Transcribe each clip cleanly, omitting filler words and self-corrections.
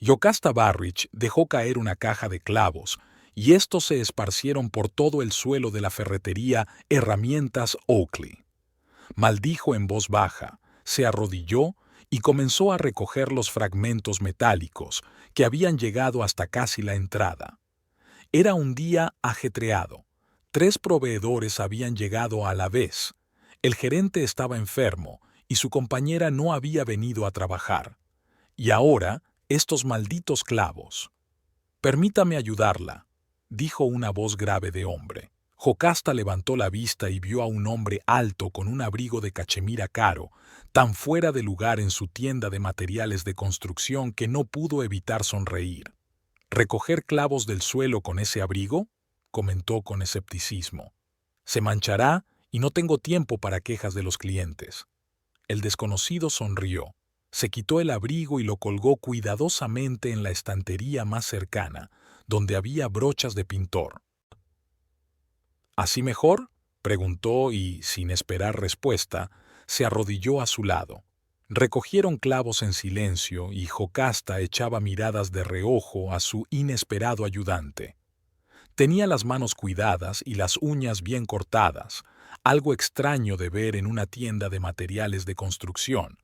Yocasta Barrich dejó caer una caja de clavos, y estos se esparcieron por todo el suelo de la ferretería Herramientas Oakley. Maldijo en voz baja, se arrodilló y comenzó a recoger los fragmentos metálicos que habían llegado hasta casi la entrada. Era un día ajetreado. 3 proveedores habían llegado a la vez. El gerente estaba enfermo y su compañera no había venido a trabajar. Y ahora, estos malditos clavos. «Permítame ayudarla», dijo una voz grave de hombre. Jocasta levantó la vista y vio a un hombre alto con un abrigo de cachemira caro, tan fuera de lugar en su tienda de materiales de construcción que no pudo evitar sonreír. «¿Recoger clavos del suelo con ese abrigo?», comentó con escepticismo. «Se manchará y no tengo tiempo para quejas de los clientes». El desconocido sonrió. Se quitó el abrigo y lo colgó cuidadosamente en la estantería más cercana, donde había brochas de pintor. «¿Así mejor?», preguntó y, sin esperar respuesta, se arrodilló a su lado. Recogieron clavos en silencio y Jocasta echaba miradas de reojo a su inesperado ayudante. Tenía las manos cuidadas y las uñas bien cortadas, algo extraño de ver en una tienda de materiales de construcción.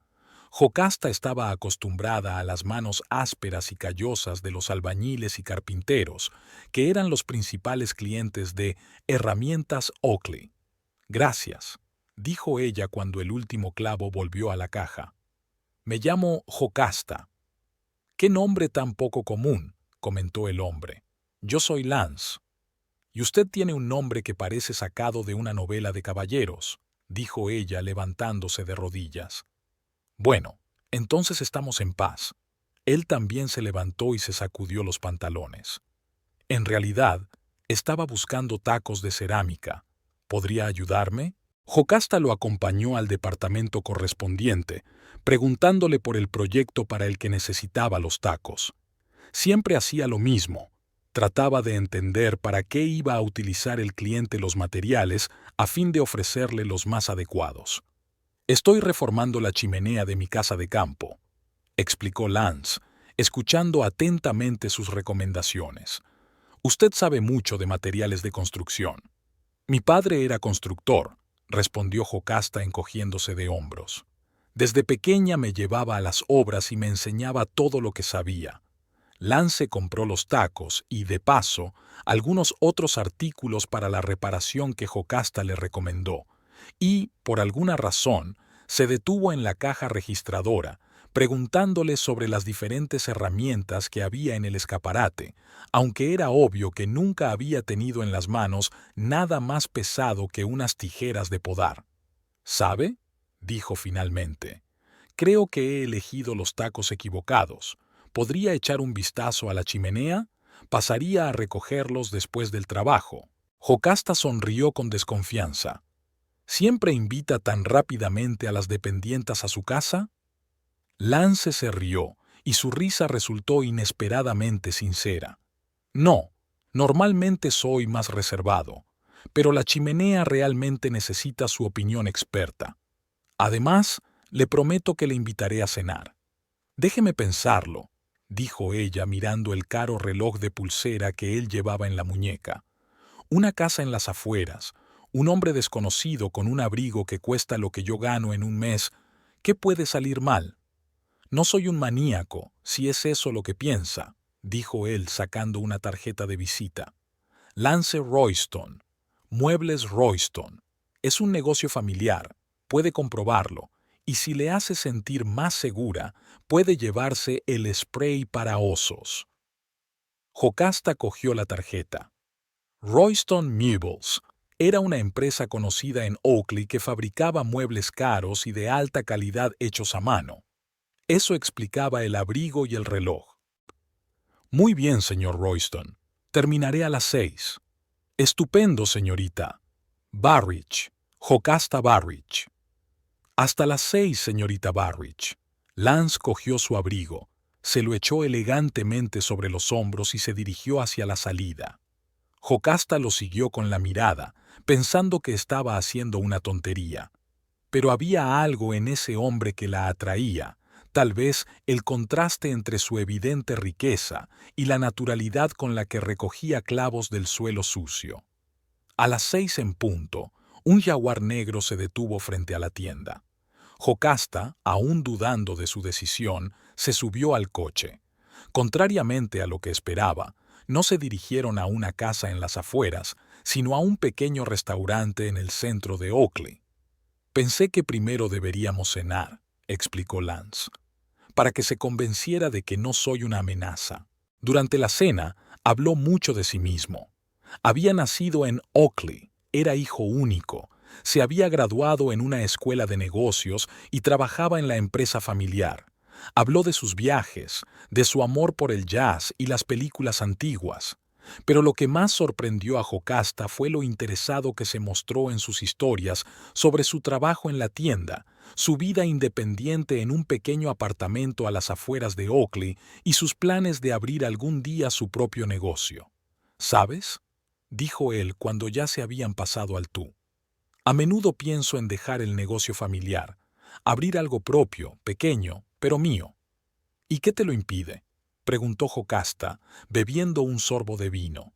Jocasta estaba acostumbrada a las manos ásperas y callosas de los albañiles y carpinteros, que eran los principales clientes de Herramientas Oakley. «Gracias», dijo ella cuando el último clavo volvió a la caja. «Me llamo Jocasta». «Qué nombre tan poco común», comentó el hombre. «Yo soy Lance». «Y usted tiene un nombre que parece sacado de una novela de caballeros», dijo ella levantándose de rodillas. «Bueno, entonces estamos en paz». Él también se levantó y se sacudió los pantalones. En realidad, estaba buscando tacos de cerámica. ¿Podría ayudarme? Jocasta lo acompañó al departamento correspondiente, preguntándole por el proyecto para el que necesitaba los tacos. Siempre hacía lo mismo. Trataba de entender para qué iba a utilizar el cliente los materiales a fin de ofrecerle los más adecuados. «Estoy reformando la chimenea de mi casa de campo», explicó Lance, escuchando atentamente sus recomendaciones. «Usted sabe mucho de materiales de construcción». «Mi padre era constructor», respondió Jocasta encogiéndose de hombros. «Desde pequeña me llevaba a las obras y me enseñaba todo lo que sabía». Lance compró los tacos y, de paso, algunos otros artículos para la reparación que Jocasta le recomendó, y, por alguna razón, se detuvo en la caja registradora, preguntándole sobre las diferentes herramientas que había en el escaparate, aunque era obvio que nunca había tenido en las manos nada más pesado que unas tijeras de podar. «¿Sabe?», dijo finalmente. «Creo que he elegido los tacos equivocados. ¿Podría echar un vistazo a la chimenea? Pasaría a recogerlos después del trabajo». Jocasta sonrió con desconfianza. «¿Siempre invita tan rápidamente a las dependientas a su casa?». Lance se rió, y su risa resultó inesperadamente sincera. «No, normalmente soy más reservado, pero la chimenea realmente necesita su opinión experta. Además, le prometo que le invitaré a cenar». «Déjeme pensarlo», dijo ella mirando el caro reloj de pulsera que él llevaba en la muñeca. «Una casa en las afueras, un hombre desconocido con un abrigo que cuesta lo que yo gano en un mes. ¿Qué puede salir mal?» «No soy un maníaco, si es eso lo que piensa», dijo él sacando una tarjeta de visita. «Lance Royston, Muebles Royston. Es un negocio familiar, puede comprobarlo, y si le hace sentir más segura, puede llevarse el spray para osos». Jocasta cogió la tarjeta. Royston Meubles era una empresa conocida en Oakley que fabricaba muebles caros y de alta calidad hechos a mano. Eso explicaba el abrigo y el reloj. «Muy bien, señor Royston. Terminaré a las 6. «Estupendo, señorita. Barrich, Jocasta Barrich». «Hasta las 6, señorita Barrich». Lance cogió su abrigo, se lo echó elegantemente sobre los hombros y se dirigió hacia la salida. Jocasta lo siguió con la mirada, pensando que estaba haciendo una tontería. Pero había algo en ese hombre que la atraía, Tal vez el contraste entre su evidente riqueza y la naturalidad con la que recogía clavos del suelo sucio. A las 6 en punto, un jaguar negro se detuvo frente a la tienda. Jocasta, aún dudando de su decisión, se subió al coche. Contrariamente a lo que esperaba, no se dirigieron a una casa en las afueras, sino a un pequeño restaurante en el centro de Oakley. Pensé que primero deberíamos cenar, explicó Lance, para que se convenciera de que no soy una amenaza. Durante la cena, habló mucho de sí mismo. Había nacido en Oakley, era hijo único, se había graduado en una escuela de negocios y trabajaba en la empresa familiar. Habló de sus viajes, de su amor por el jazz y las películas antiguas. Pero lo que más sorprendió a Jocasta fue lo interesado que se mostró en sus historias sobre su trabajo en la tienda, su vida independiente en un pequeño apartamento a las afueras de Oakley y sus planes de abrir algún día su propio negocio. ¿Sabes?, dijo él cuando ya se habían pasado al tú. A menudo pienso en dejar el negocio familiar, abrir algo propio, pequeño, pero mío. ¿Y qué te lo impide?, preguntó Jocasta, bebiendo un sorbo de vino.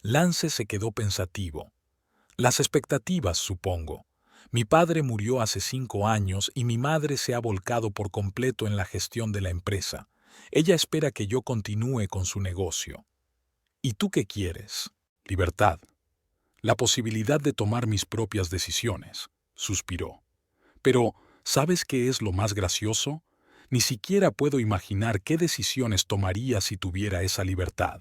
Lance se quedó pensativo. Las expectativas, supongo. Mi padre murió hace 5 años y mi madre se ha volcado por completo en la gestión de la empresa. Ella espera que yo continúe con su negocio. ¿Y tú qué quieres? Libertad. La posibilidad de tomar mis propias decisiones, suspiró. Pero, ¿sabes qué es lo más gracioso? Ni siquiera puedo imaginar qué decisiones tomaría si tuviera esa libertad.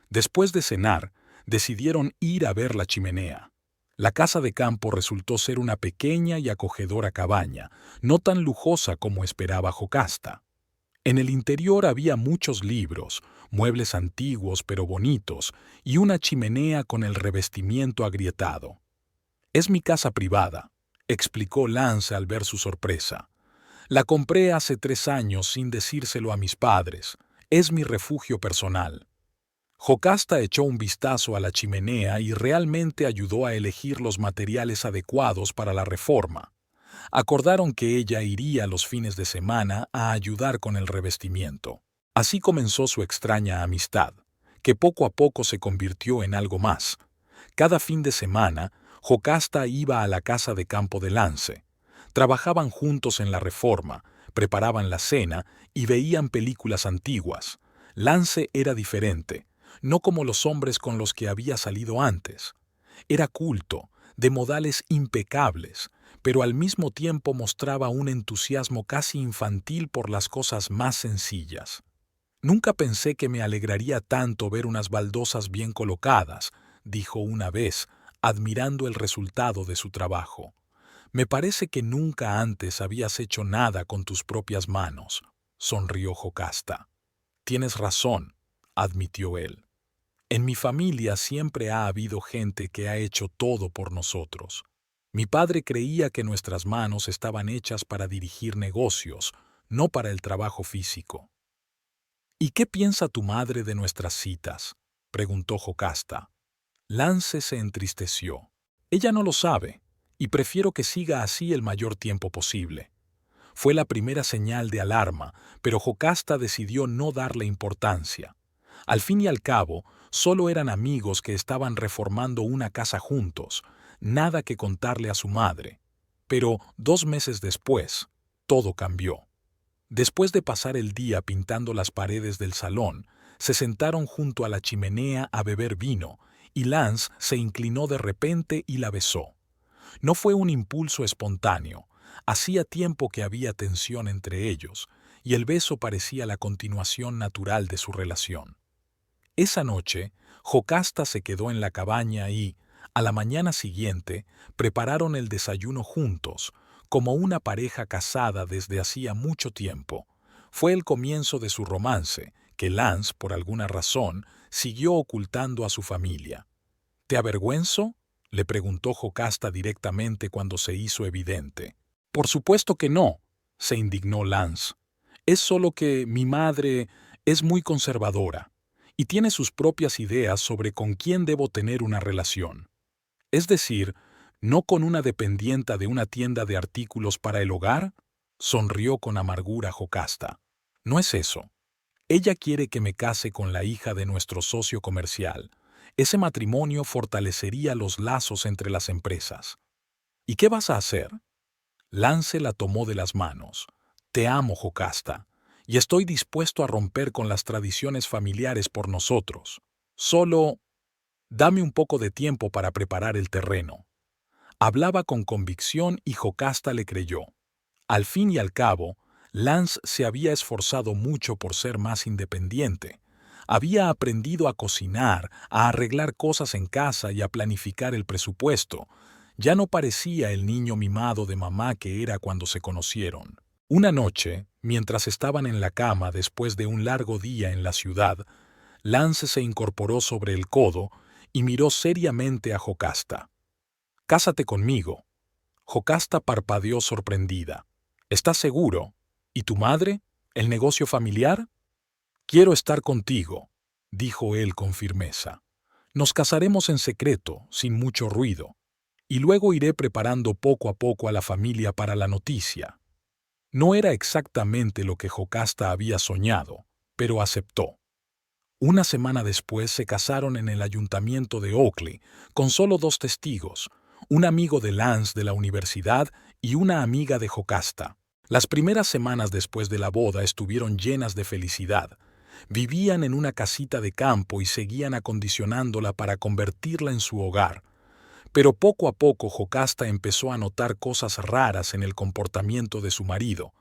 Después de cenar, decidieron ir a ver la chimenea. La casa de campo resultó ser una pequeña y acogedora cabaña, no tan lujosa como esperaba Jocasta. En el interior había muchos libros, muebles antiguos pero bonitos, y una chimenea con el revestimiento agrietado. «Es mi casa privada», explicó Lance al ver su sorpresa. «La compré hace 3 años sin decírselo a mis padres. Es mi refugio personal». Jocasta echó un vistazo a la chimenea y realmente ayudó a elegir los materiales adecuados para la reforma. Acordaron que ella iría los fines de semana a ayudar con el revestimiento. Así comenzó su extraña amistad, que poco a poco se convirtió en algo más. Cada fin de semana, Jocasta iba a la casa de campo de Lance. Trabajaban juntos en la reforma, preparaban la cena y veían películas antiguas. Lance era diferente, no como los hombres con los que había salido antes. Era culto, de modales impecables, pero al mismo tiempo mostraba un entusiasmo casi infantil por las cosas más sencillas. «Nunca pensé que me alegraría tanto ver unas baldosas bien colocadas», dijo una vez, admirando el resultado de su trabajo. «Me parece que nunca antes habías hecho nada con tus propias manos», sonrió Jocasta. «Tienes razón», admitió él. «En mi familia siempre ha habido gente que ha hecho todo por nosotros. Mi padre creía que nuestras manos estaban hechas para dirigir negocios, no para el trabajo físico». «¿Y qué piensa tu madre de nuestras citas?», preguntó Jocasta. Lance se entristeció. «Ella no lo sabe, y prefiero que siga así el mayor tiempo posible». Fue la primera señal de alarma, pero Jocasta decidió no darle importancia. Al fin y al cabo, solo eran amigos que estaban reformando una casa juntos, nada que contarle a su madre. Pero 2 meses después, todo cambió. Después de pasar el día pintando las paredes del salón, se sentaron junto a la chimenea a beber vino, y Lance se inclinó de repente y la besó. No fue un impulso espontáneo, hacía tiempo que había tensión entre ellos, y el beso parecía la continuación natural de su relación. Esa noche, Jocasta se quedó en la cabaña y, a la mañana siguiente, prepararon el desayuno juntos, como una pareja casada desde hacía mucho tiempo. Fue el comienzo de su romance, que Lance, por alguna razón, siguió ocultando a su familia. «¿Te avergüenzo?», le preguntó Jocasta directamente cuando se hizo evidente. «Por supuesto que no», se indignó Lance. «Es solo que mi madre es muy conservadora y tiene sus propias ideas sobre con quién debo tener una relación. Es decir, no con una dependienta de una tienda de artículos para el hogar». sonrió con amargura Jocasta. No es eso. Ella quiere que me case con la hija de nuestro socio comercial. Ese matrimonio fortalecería los lazos entre las empresas. ¿Y qué vas a hacer? Lance la tomó de las manos. Te amo, Jocasta, y estoy dispuesto a romper con las tradiciones familiares por nosotros. Solo dame un poco de tiempo para preparar el terreno. Hablaba con convicción y Jocasta le creyó. Al fin y al cabo, Lance se había esforzado mucho por ser más independiente. Había aprendido a cocinar, a arreglar cosas en casa y a planificar el presupuesto. Ya no parecía el niño mimado de mamá que era cuando se conocieron. Una noche, mientras estaban en la cama después de un largo día en la ciudad, Lance se incorporó sobre el codo y miró seriamente a Jocasta. «Cásate conmigo». Jocasta parpadeó sorprendida. «¿Estás seguro? ¿Y tu madre? ¿El negocio familiar?» «Quiero estar contigo», dijo él con firmeza. «Nos casaremos en secreto, sin mucho ruido, y luego iré preparando poco a poco a la familia para la noticia». No era exactamente lo que Jocasta había soñado, pero aceptó. Una semana después se casaron en el ayuntamiento de Oakley, con solo 2 testigos, un amigo de Lance de la universidad y una amiga de Jocasta. Las primeras semanas después de la boda estuvieron llenas de felicidad. Vivían en una casita de campo y seguían acondicionándola para convertirla en su hogar. Pero poco a poco Jocasta empezó a notar cosas raras en el comportamiento de su marido.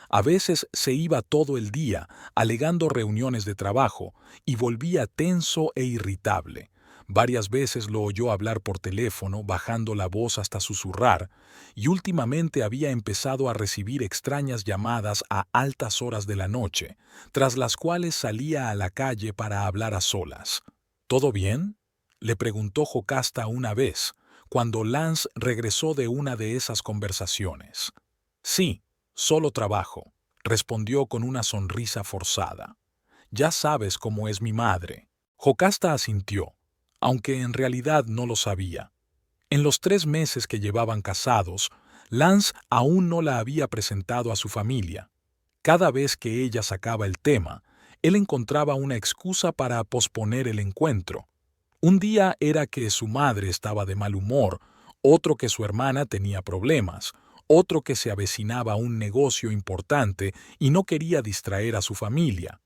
A veces se iba todo el día, alegando reuniones de trabajo, y volvía tenso e irritable. Varias veces lo oyó hablar por teléfono, bajando la voz hasta susurrar, y últimamente había empezado a recibir extrañas llamadas a altas horas de la noche, tras las cuales salía a la calle para hablar a solas. «¿Todo bien?», le preguntó Jocasta una vez, cuando Lance regresó de una de esas conversaciones. «Sí, solo trabajo», respondió con una sonrisa forzada. «Ya sabes cómo es mi madre». Jocasta asintió, aunque en realidad no lo sabía. En los 3 meses que llevaban casados, Lance aún no la había presentado a su familia. Cada vez que ella sacaba el tema, él encontraba una excusa para posponer el encuentro. Un día era que su madre estaba de mal humor, otro que su hermana tenía problemas, otro que se avecinaba un negocio importante y no quería distraer a su familia.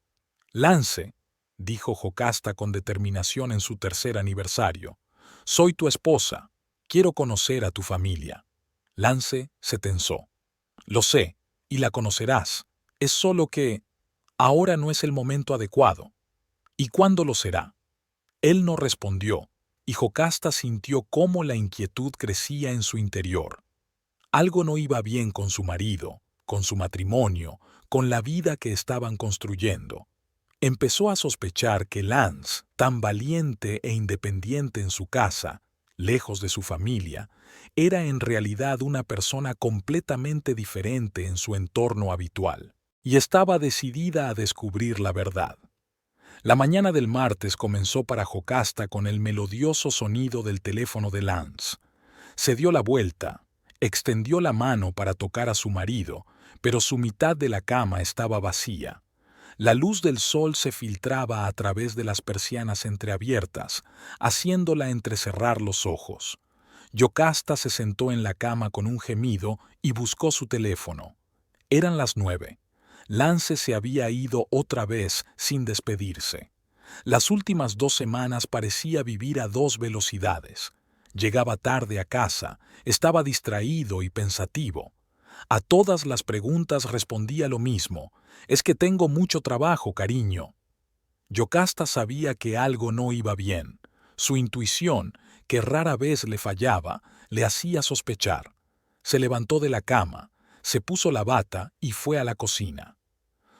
«Lance», dijo Jocasta con determinación en su 3er aniversario, «soy tu esposa. Quiero conocer a tu familia». Lance se tensó. «Lo sé, y la conocerás. Es solo que ahora no es el momento adecuado». «¿Y cuándo lo será?». Él no respondió, y Jocasta sintió cómo la inquietud crecía en su interior. Algo no iba bien con su marido, con su matrimonio, con la vida que estaban construyendo. Empezó a sospechar que Lance, tan valiente e independiente en su casa, lejos de su familia, era en realidad una persona completamente diferente en su entorno habitual, y estaba decidida a descubrir la verdad. La mañana del martes comenzó para Jocasta con el melodioso sonido del teléfono de Lance. Se dio la vuelta, extendió la mano para tocar a su marido, pero su mitad de la cama estaba vacía. La luz del sol se filtraba a través de las persianas entreabiertas, haciéndola entrecerrar los ojos. Jocasta se sentó en la cama con un gemido y buscó su teléfono. Eran las 9. Lance se había ido otra vez sin despedirse. Las últimas 2 semanas parecía vivir a 2 velocidades. Llegaba tarde a casa, estaba distraído y pensativo. A todas las preguntas respondía lo mismo: «Es que tengo mucho trabajo, cariño». Jocasta sabía que algo no iba bien. Su intuición, que rara vez le fallaba, le hacía sospechar. Se levantó de la cama, se puso la bata y fue a la cocina.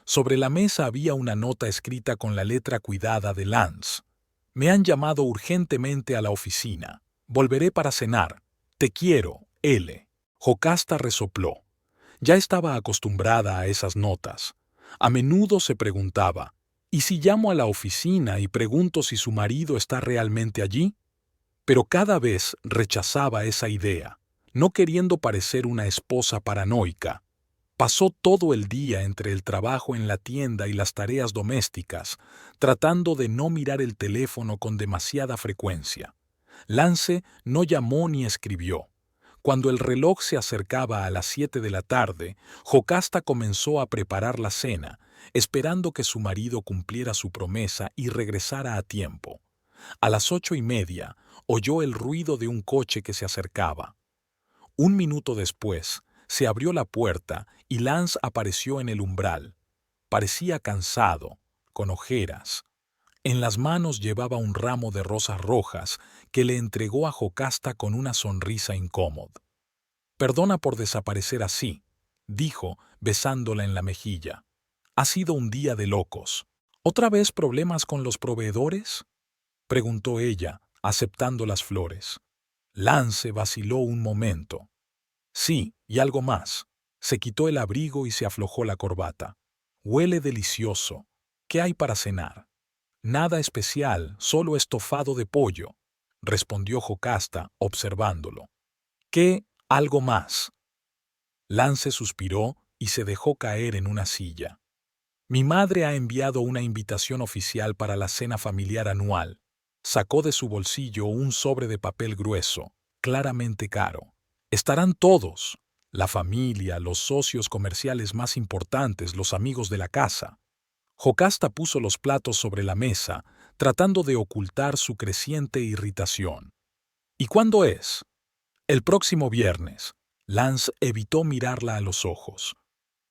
Sobre la mesa había una nota escrita con la letra cuidada de Lance. «Me han llamado urgentemente a la oficina. Volveré para cenar. Te quiero, L». Jocasta resopló. Ya estaba acostumbrada a esas notas. A menudo se preguntaba: ¿y si llamo a la oficina y pregunto si su marido está realmente allí? Pero cada vez rechazaba esa idea, no queriendo parecer una esposa paranoica. Pasó todo el día entre el trabajo en la tienda y las tareas domésticas, tratando de no mirar el teléfono con demasiada frecuencia. Lance no llamó ni escribió. Cuando el reloj se acercaba a las 7 de la tarde, Jocasta comenzó a preparar la cena, esperando que su marido cumpliera su promesa y regresara a tiempo. A las 8:30, oyó el ruido de un coche que se acercaba. Un minuto después, se abrió la puerta y Lance apareció en el umbral. Parecía cansado, con ojeras. En las manos llevaba un ramo de rosas rojas que le entregó a Jocasta con una sonrisa incómoda. «Perdona por desaparecer así», dijo, besándola en la mejilla. «Ha sido un día de locos». «¿Otra vez problemas con los proveedores?», preguntó ella, aceptando las flores. Lance vaciló un momento. «Sí, y algo más». Se quitó el abrigo y se aflojó la corbata. «Huele delicioso. ¿Qué hay para cenar?» «Nada especial, solo estofado de pollo», respondió Jocasta, observándolo. «¿Qué? Algo más». Lance suspiró y se dejó caer en una silla. «Mi madre ha enviado una invitación oficial para la cena familiar anual». Sacó de su bolsillo un sobre de papel grueso, claramente caro. «Estarán todos, la familia, los socios comerciales más importantes, los amigos de la casa». Jocasta puso los platos sobre la mesa, tratando de ocultar su creciente irritación. «¿Y cuándo es?» «El próximo viernes». Lance evitó mirarla a los ojos.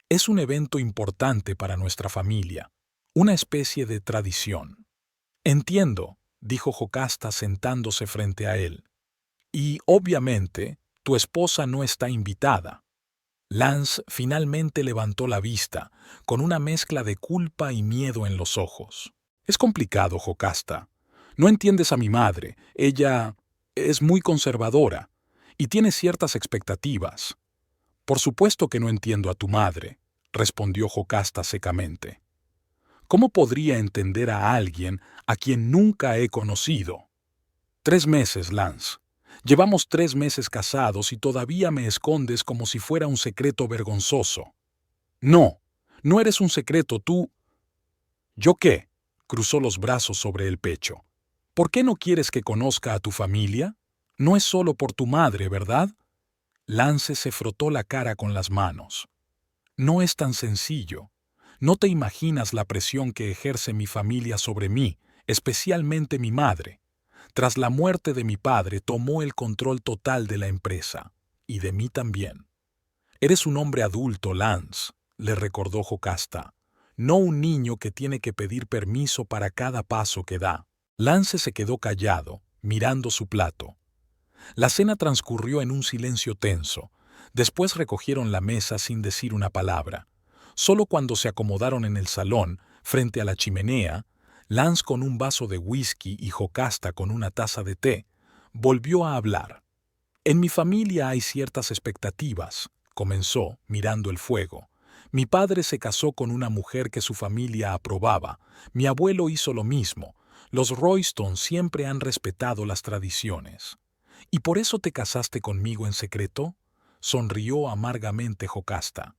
«Es un evento importante para nuestra familia, una especie de tradición». «Entiendo», dijo Jocasta sentándose frente a él. «Y, obviamente, tu esposa no está invitada». Lance finalmente levantó la vista, con una mezcla de culpa y miedo en los ojos. «Es complicado, Jocasta. No entiendes a mi madre. Ella es muy conservadora y tiene ciertas expectativas». «Por supuesto que no entiendo a tu madre», respondió Jocasta secamente. «¿Cómo podría entender a alguien a quien nunca he conocido?» «3 meses, Lance. Llevamos 3 meses casados y todavía me escondes como si fuera un secreto vergonzoso». «No, no eres un secreto, tú». «¿Yo qué?», cruzó los brazos sobre el pecho. «¿Por qué no quieres que conozca a tu familia? No es solo por tu madre, ¿verdad?» Lance se frotó la cara con las manos. «No es tan sencillo. No te imaginas la presión que ejerce mi familia sobre mí, especialmente mi madre. Tras la muerte de mi padre tomó el control total de la empresa, y de mí también». «Eres un hombre adulto, Lance», le recordó Jocasta, «no un niño que tiene que pedir permiso para cada paso que da». Lance se quedó callado, mirando su plato. La cena transcurrió en un silencio tenso. Después recogieron la mesa sin decir una palabra. Solo cuando se acomodaron en el salón, frente a la chimenea, Lance con un vaso de whisky y Jocasta con una taza de té, volvió a hablar. «En mi familia hay ciertas expectativas», comenzó, mirando el fuego. «Mi padre se casó con una mujer que su familia aprobaba. Mi abuelo hizo lo mismo. Los Royston siempre han respetado las tradiciones». «¿Y por eso te casaste conmigo en secreto?», sonrió amargamente Jocasta.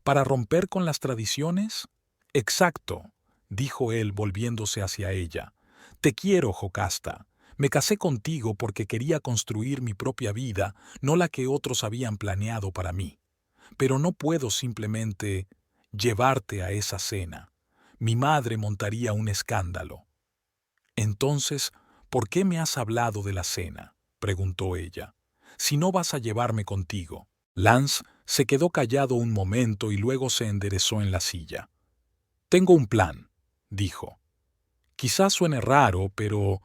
«¿Para romper con las tradiciones?». «Exacto», dijo él volviéndose hacia ella. «Te quiero, Jocasta. Me casé contigo porque quería construir mi propia vida, no la que otros habían planeado para mí. Pero no puedo simplemente llevarte a esa cena. Mi madre montaría un escándalo». «Entonces, ¿por qué me has hablado de la cena?», preguntó ella. «Si no vas a llevarme contigo». Lance se quedó callado un momento y luego se enderezó en la silla. «Tengo un plan», dijo. «Quizás suene raro, pero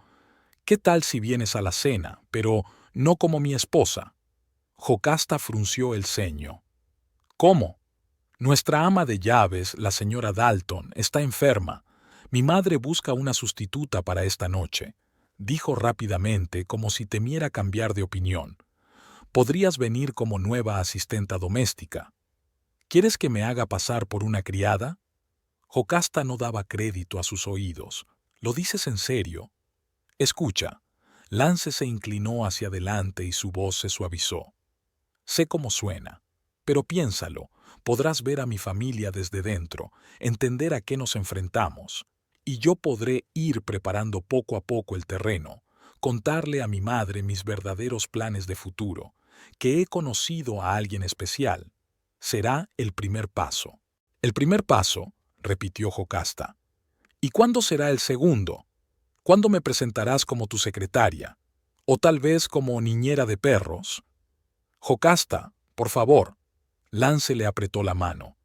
¿qué tal si vienes a la cena, pero no como mi esposa?». Jocasta frunció el ceño. «¿Cómo?». «Nuestra ama de llaves, la señora Dalton, está enferma. Mi madre busca una sustituta para esta noche», dijo rápidamente, como si temiera cambiar de opinión. «Podrías venir como nueva asistenta doméstica. ¿Quieres que me haga pasar por una criada?». Jocasta no daba crédito a sus oídos. «¿Lo dices en serio?». «Escucha». Lance se inclinó hacia adelante y su voz se suavizó. «Sé cómo suena. Pero piénsalo, podrás ver a mi familia desde dentro, entender a qué nos enfrentamos. Y yo podré ir preparando poco a poco el terreno, contarle a mi madre mis verdaderos planes de futuro, que he conocido a alguien especial. Será el primer paso. El primer paso, repitió Jocasta. ¿Y cuándo será el segundo? ¿Cuándo me presentarás como tu secretaria? ¿O tal vez como niñera de perros? Jocasta, por favor. Lance le apretó la mano.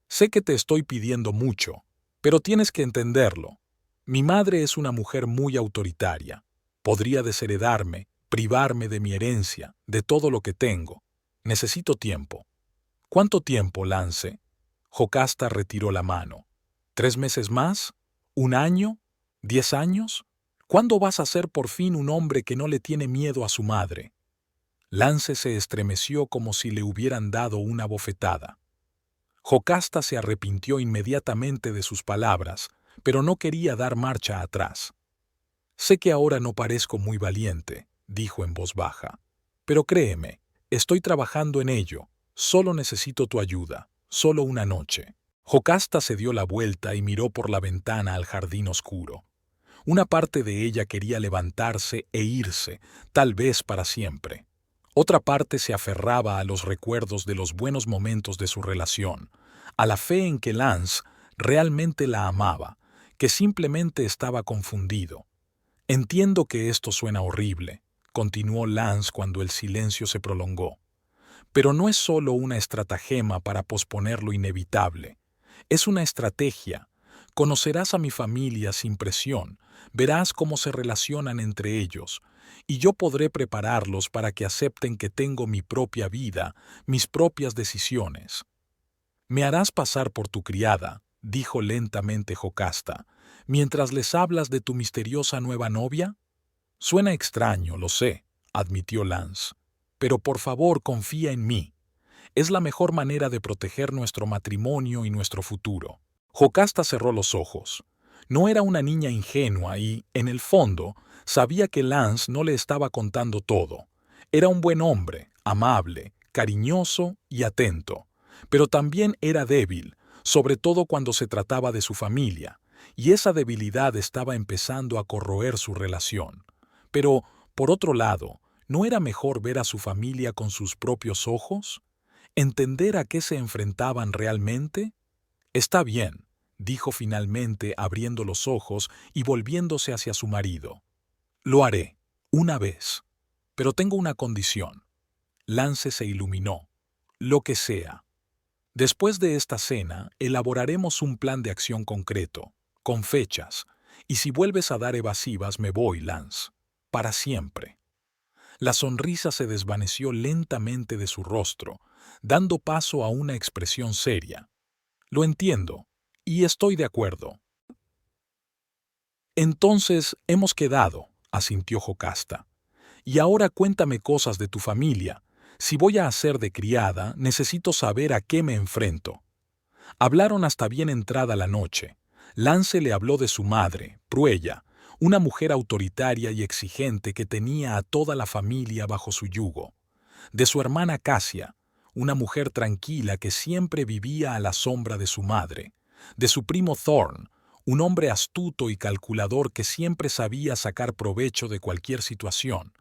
Sé que te estoy pidiendo mucho, pero tienes que entenderlo. Mi madre es una mujer muy autoritaria. Podría desheredarme, privarme de mi herencia, de todo lo que tengo. Necesito tiempo. ¿Cuánto tiempo, Lance? Jocasta retiró la mano. ¿3 meses más? ¿1 año? ¿10 años? ¿Cuándo vas a ser por fin un hombre que no le tiene miedo a su madre? Lance se estremeció como si le hubieran dado una bofetada. Jocasta se arrepintió inmediatamente de sus palabras, pero no quería dar marcha atrás. Sé que ahora no parezco muy valiente, dijo en voz baja. Pero créeme, estoy trabajando en ello. Solo necesito tu ayuda, solo una noche. Jocasta se dio la vuelta y miró por la ventana al jardín oscuro. Una parte de ella quería levantarse e irse, tal vez para siempre. Otra parte se aferraba a los recuerdos de los buenos momentos de su relación, a la fe en que Lance realmente la amaba, que simplemente estaba confundido. Entiendo que esto suena horrible, continuó Lance cuando el silencio se prolongó. Pero no es solo una estratagema para posponer lo inevitable. Es una estrategia. Conocerás a mi familia sin presión, verás cómo se relacionan entre ellos, y yo podré prepararlos para que acepten que tengo mi propia vida, mis propias decisiones. Me harás pasar por tu criada, dijo lentamente Jocasta, mientras les hablas de tu misteriosa nueva novia. Suena extraño, lo sé, admitió Lance, pero por favor confía en mí. Es la mejor manera de proteger nuestro matrimonio y nuestro futuro. Jocasta cerró los ojos. No era una niña ingenua y, en el fondo, sabía que Lance no le estaba contando todo. Era un buen hombre, amable, cariñoso y atento. Pero también era débil, sobre todo cuando se trataba de su familia, y esa debilidad estaba empezando a corroer su relación. Pero, por otro lado, ¿no era mejor ver a su familia con sus propios ojos? ¿Entender a qué se enfrentaban realmente? Está bien, dijo finalmente abriendo los ojos y volviéndose hacia su marido. Lo haré, una vez. Pero tengo una condición. Lance se iluminó. Lo que sea. Después de esta cena, elaboraremos un plan de acción concreto, con fechas, y si vuelves a dar evasivas me voy, Lance. Para siempre. La sonrisa se desvaneció lentamente de su rostro, dando paso a una expresión seria. Lo entiendo, y estoy de acuerdo. Entonces hemos quedado, asintió Jocasta. Y ahora cuéntame cosas de tu familia. Si voy a hacer de criada, necesito saber a qué me enfrento. Hablaron hasta bien entrada la noche. Lance le habló de su madre, Pruella, una mujer autoritaria y exigente que tenía a toda la familia bajo su yugo. De su hermana Casia, una mujer tranquila que siempre vivía a la sombra de su madre. De su primo Thorn, un hombre astuto y calculador que siempre sabía sacar provecho de cualquier situación.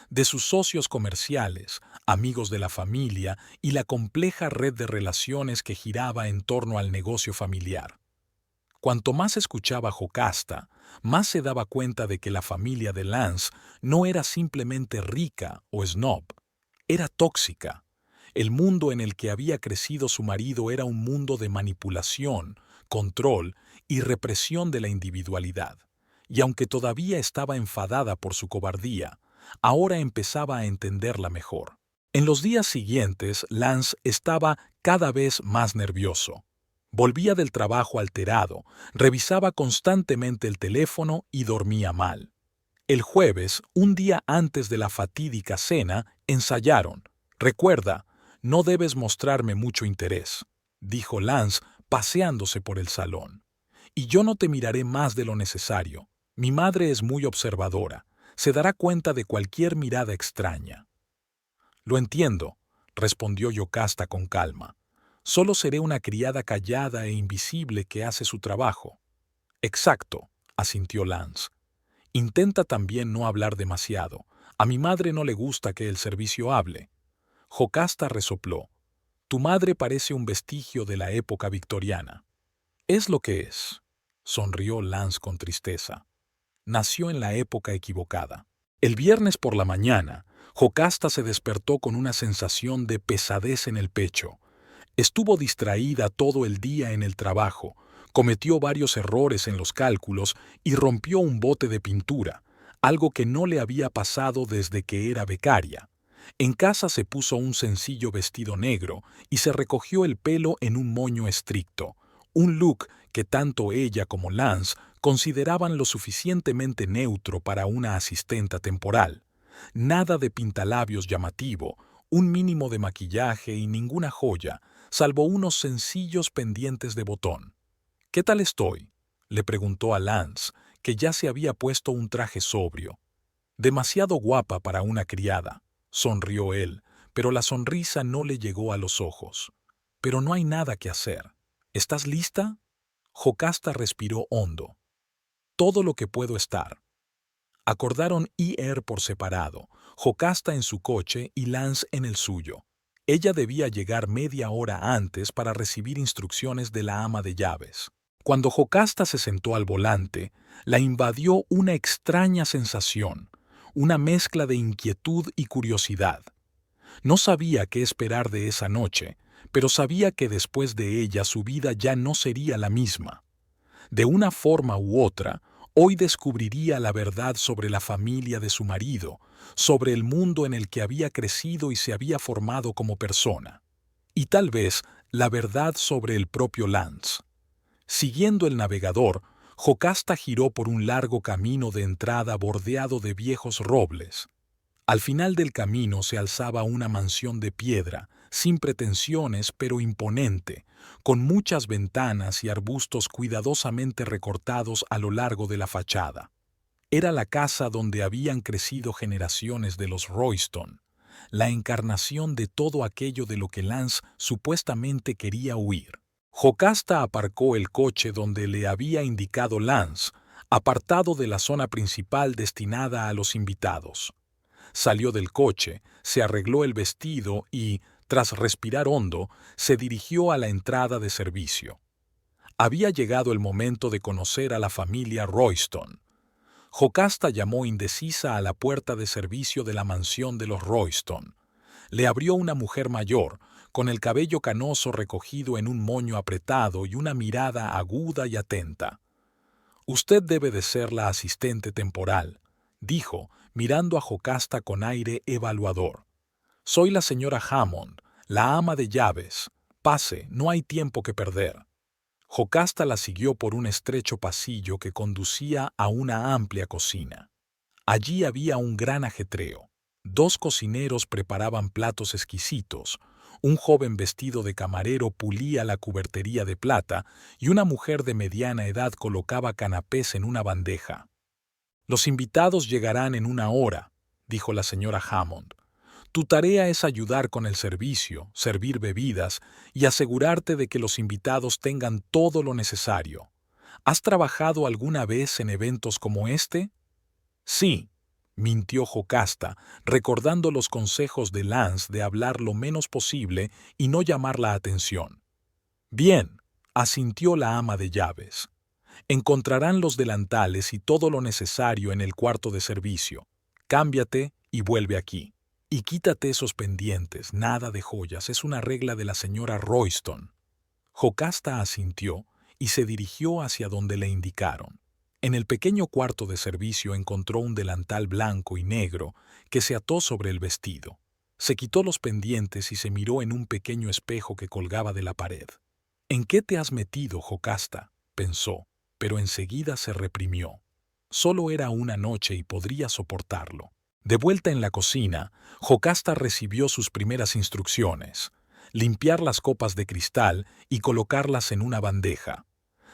De sus socios comerciales, amigos de la familia y la compleja red de relaciones que giraba en torno al negocio familiar. Cuanto más escuchaba Jocasta, más se daba cuenta de que la familia de Lance no era simplemente rica o snob, era tóxica. El mundo en el que había crecido su marido era un mundo de manipulación, control y represión de la individualidad. Y aunque todavía estaba enfadada por su cobardía, ahora empezaba a entenderla mejor. En los días siguientes, Lance estaba cada vez más nervioso. Volvía del trabajo alterado, revisaba constantemente el teléfono y dormía mal. El jueves, un día antes de la fatídica cena, ensayaron. «Recuerda, no debes mostrarme mucho interés», dijo Lance paseándose por el salón. «Y yo no te miraré más de lo necesario. Mi madre es muy observadora. Se dará cuenta de cualquier mirada extraña». «Lo entiendo», respondió Yocasta con calma. Solo seré una criada callada e invisible que hace su trabajo. Exacto, asintió Lance. Intenta también no hablar demasiado. A mi madre no le gusta que el servicio hable. Jocasta resopló. Tu madre parece un vestigio de la época victoriana. Es lo que es, sonrió Lance con tristeza. Nació en la época equivocada. El viernes por la mañana, Jocasta se despertó con una sensación de pesadez en el pecho. Estuvo distraída todo el día en el trabajo, cometió varios errores en los cálculos y rompió un bote de pintura, algo que no le había pasado desde que era becaria. En casa se puso un sencillo vestido negro y se recogió el pelo en un moño estricto, un look que tanto ella como Lance consideraban lo suficientemente neutro para una asistenta temporal. Nada de pintalabios llamativo, un mínimo de maquillaje y ninguna joya, salvo unos sencillos pendientes de botón. «¿Qué tal estoy?», le preguntó a Lance, que ya se había puesto un traje sobrio. «Demasiado guapa para una criada», sonrió él, pero la sonrisa no le llegó a los ojos. «Pero no hay nada que hacer. ¿Estás lista?». Jocasta respiró hondo. «Todo lo que puedo estar». Acordaron ir por separado, Jocasta en su coche y Lance en el suyo. Ella debía llegar media hora antes para recibir instrucciones de la ama de llaves. Cuando Jocasta se sentó al volante, la invadió una extraña sensación, una mezcla de inquietud y curiosidad. No sabía qué esperar de esa noche, pero sabía que después de ella su vida ya no sería la misma. De una forma u otra, hoy descubriría la verdad sobre la familia de su marido, sobre el mundo en el que había crecido y se había formado como persona. Y tal vez la verdad sobre el propio Lance. Siguiendo el navegador, Jocasta giró por un largo camino de entrada bordeado de viejos robles. Al final del camino se alzaba una mansión de piedra, sin pretensiones pero imponente, con muchas ventanas y arbustos cuidadosamente recortados a lo largo de la fachada. Era la casa donde habían crecido generaciones de los Royston, la encarnación de todo aquello de lo que Lance supuestamente quería huir. Jocasta aparcó el coche donde le había indicado Lance, apartado de la zona principal destinada a los invitados. Salió del coche, se arregló el vestido y, tras respirar hondo, se dirigió a la entrada de servicio. Había llegado el momento de conocer a la familia Royston. Jocasta llamó indecisa a la puerta de servicio de la mansión de los Royston. Le abrió una mujer mayor, con el cabello canoso recogido en un moño apretado y una mirada aguda y atenta. «Usted debe de ser la asistente temporal», dijo, mirando a Jocasta con aire evaluador. «Soy la señora Hammond, la ama de llaves. Pase, no hay tiempo que perder». Jocasta la siguió por un estrecho pasillo que conducía a una amplia cocina. Allí había un gran ajetreo. 2 cocineros preparaban platos exquisitos, un joven vestido de camarero pulía la cubertería de plata y una mujer de mediana edad colocaba canapés en una bandeja. «Los invitados llegarán en 1 hora», dijo la señora Hammond. «Tu tarea es ayudar con el servicio, servir bebidas y asegurarte de que los invitados tengan todo lo necesario. ¿Has trabajado alguna vez en eventos como este?». «Sí», mintió Jocasta, recordando los consejos de Lance de hablar lo menos posible y no llamar la atención. «Bien», asintió la ama de llaves. «Encontrarán los delantales y todo lo necesario en el cuarto de servicio. Cámbiate y vuelve aquí. Y quítate esos pendientes, nada de joyas, es una regla de la señora Royston». Jocasta asintió y se dirigió hacia donde le indicaron. En el pequeño cuarto de servicio encontró un delantal blanco y negro que se ató sobre el vestido. Se quitó los pendientes y se miró en un pequeño espejo que colgaba de la pared. «¿En qué te has metido, Jocasta?», pensó, pero enseguida se reprimió. Solo era una noche y podría soportarlo. De vuelta en la cocina, Jocasta recibió sus primeras instrucciones: limpiar las copas de cristal y colocarlas en una bandeja.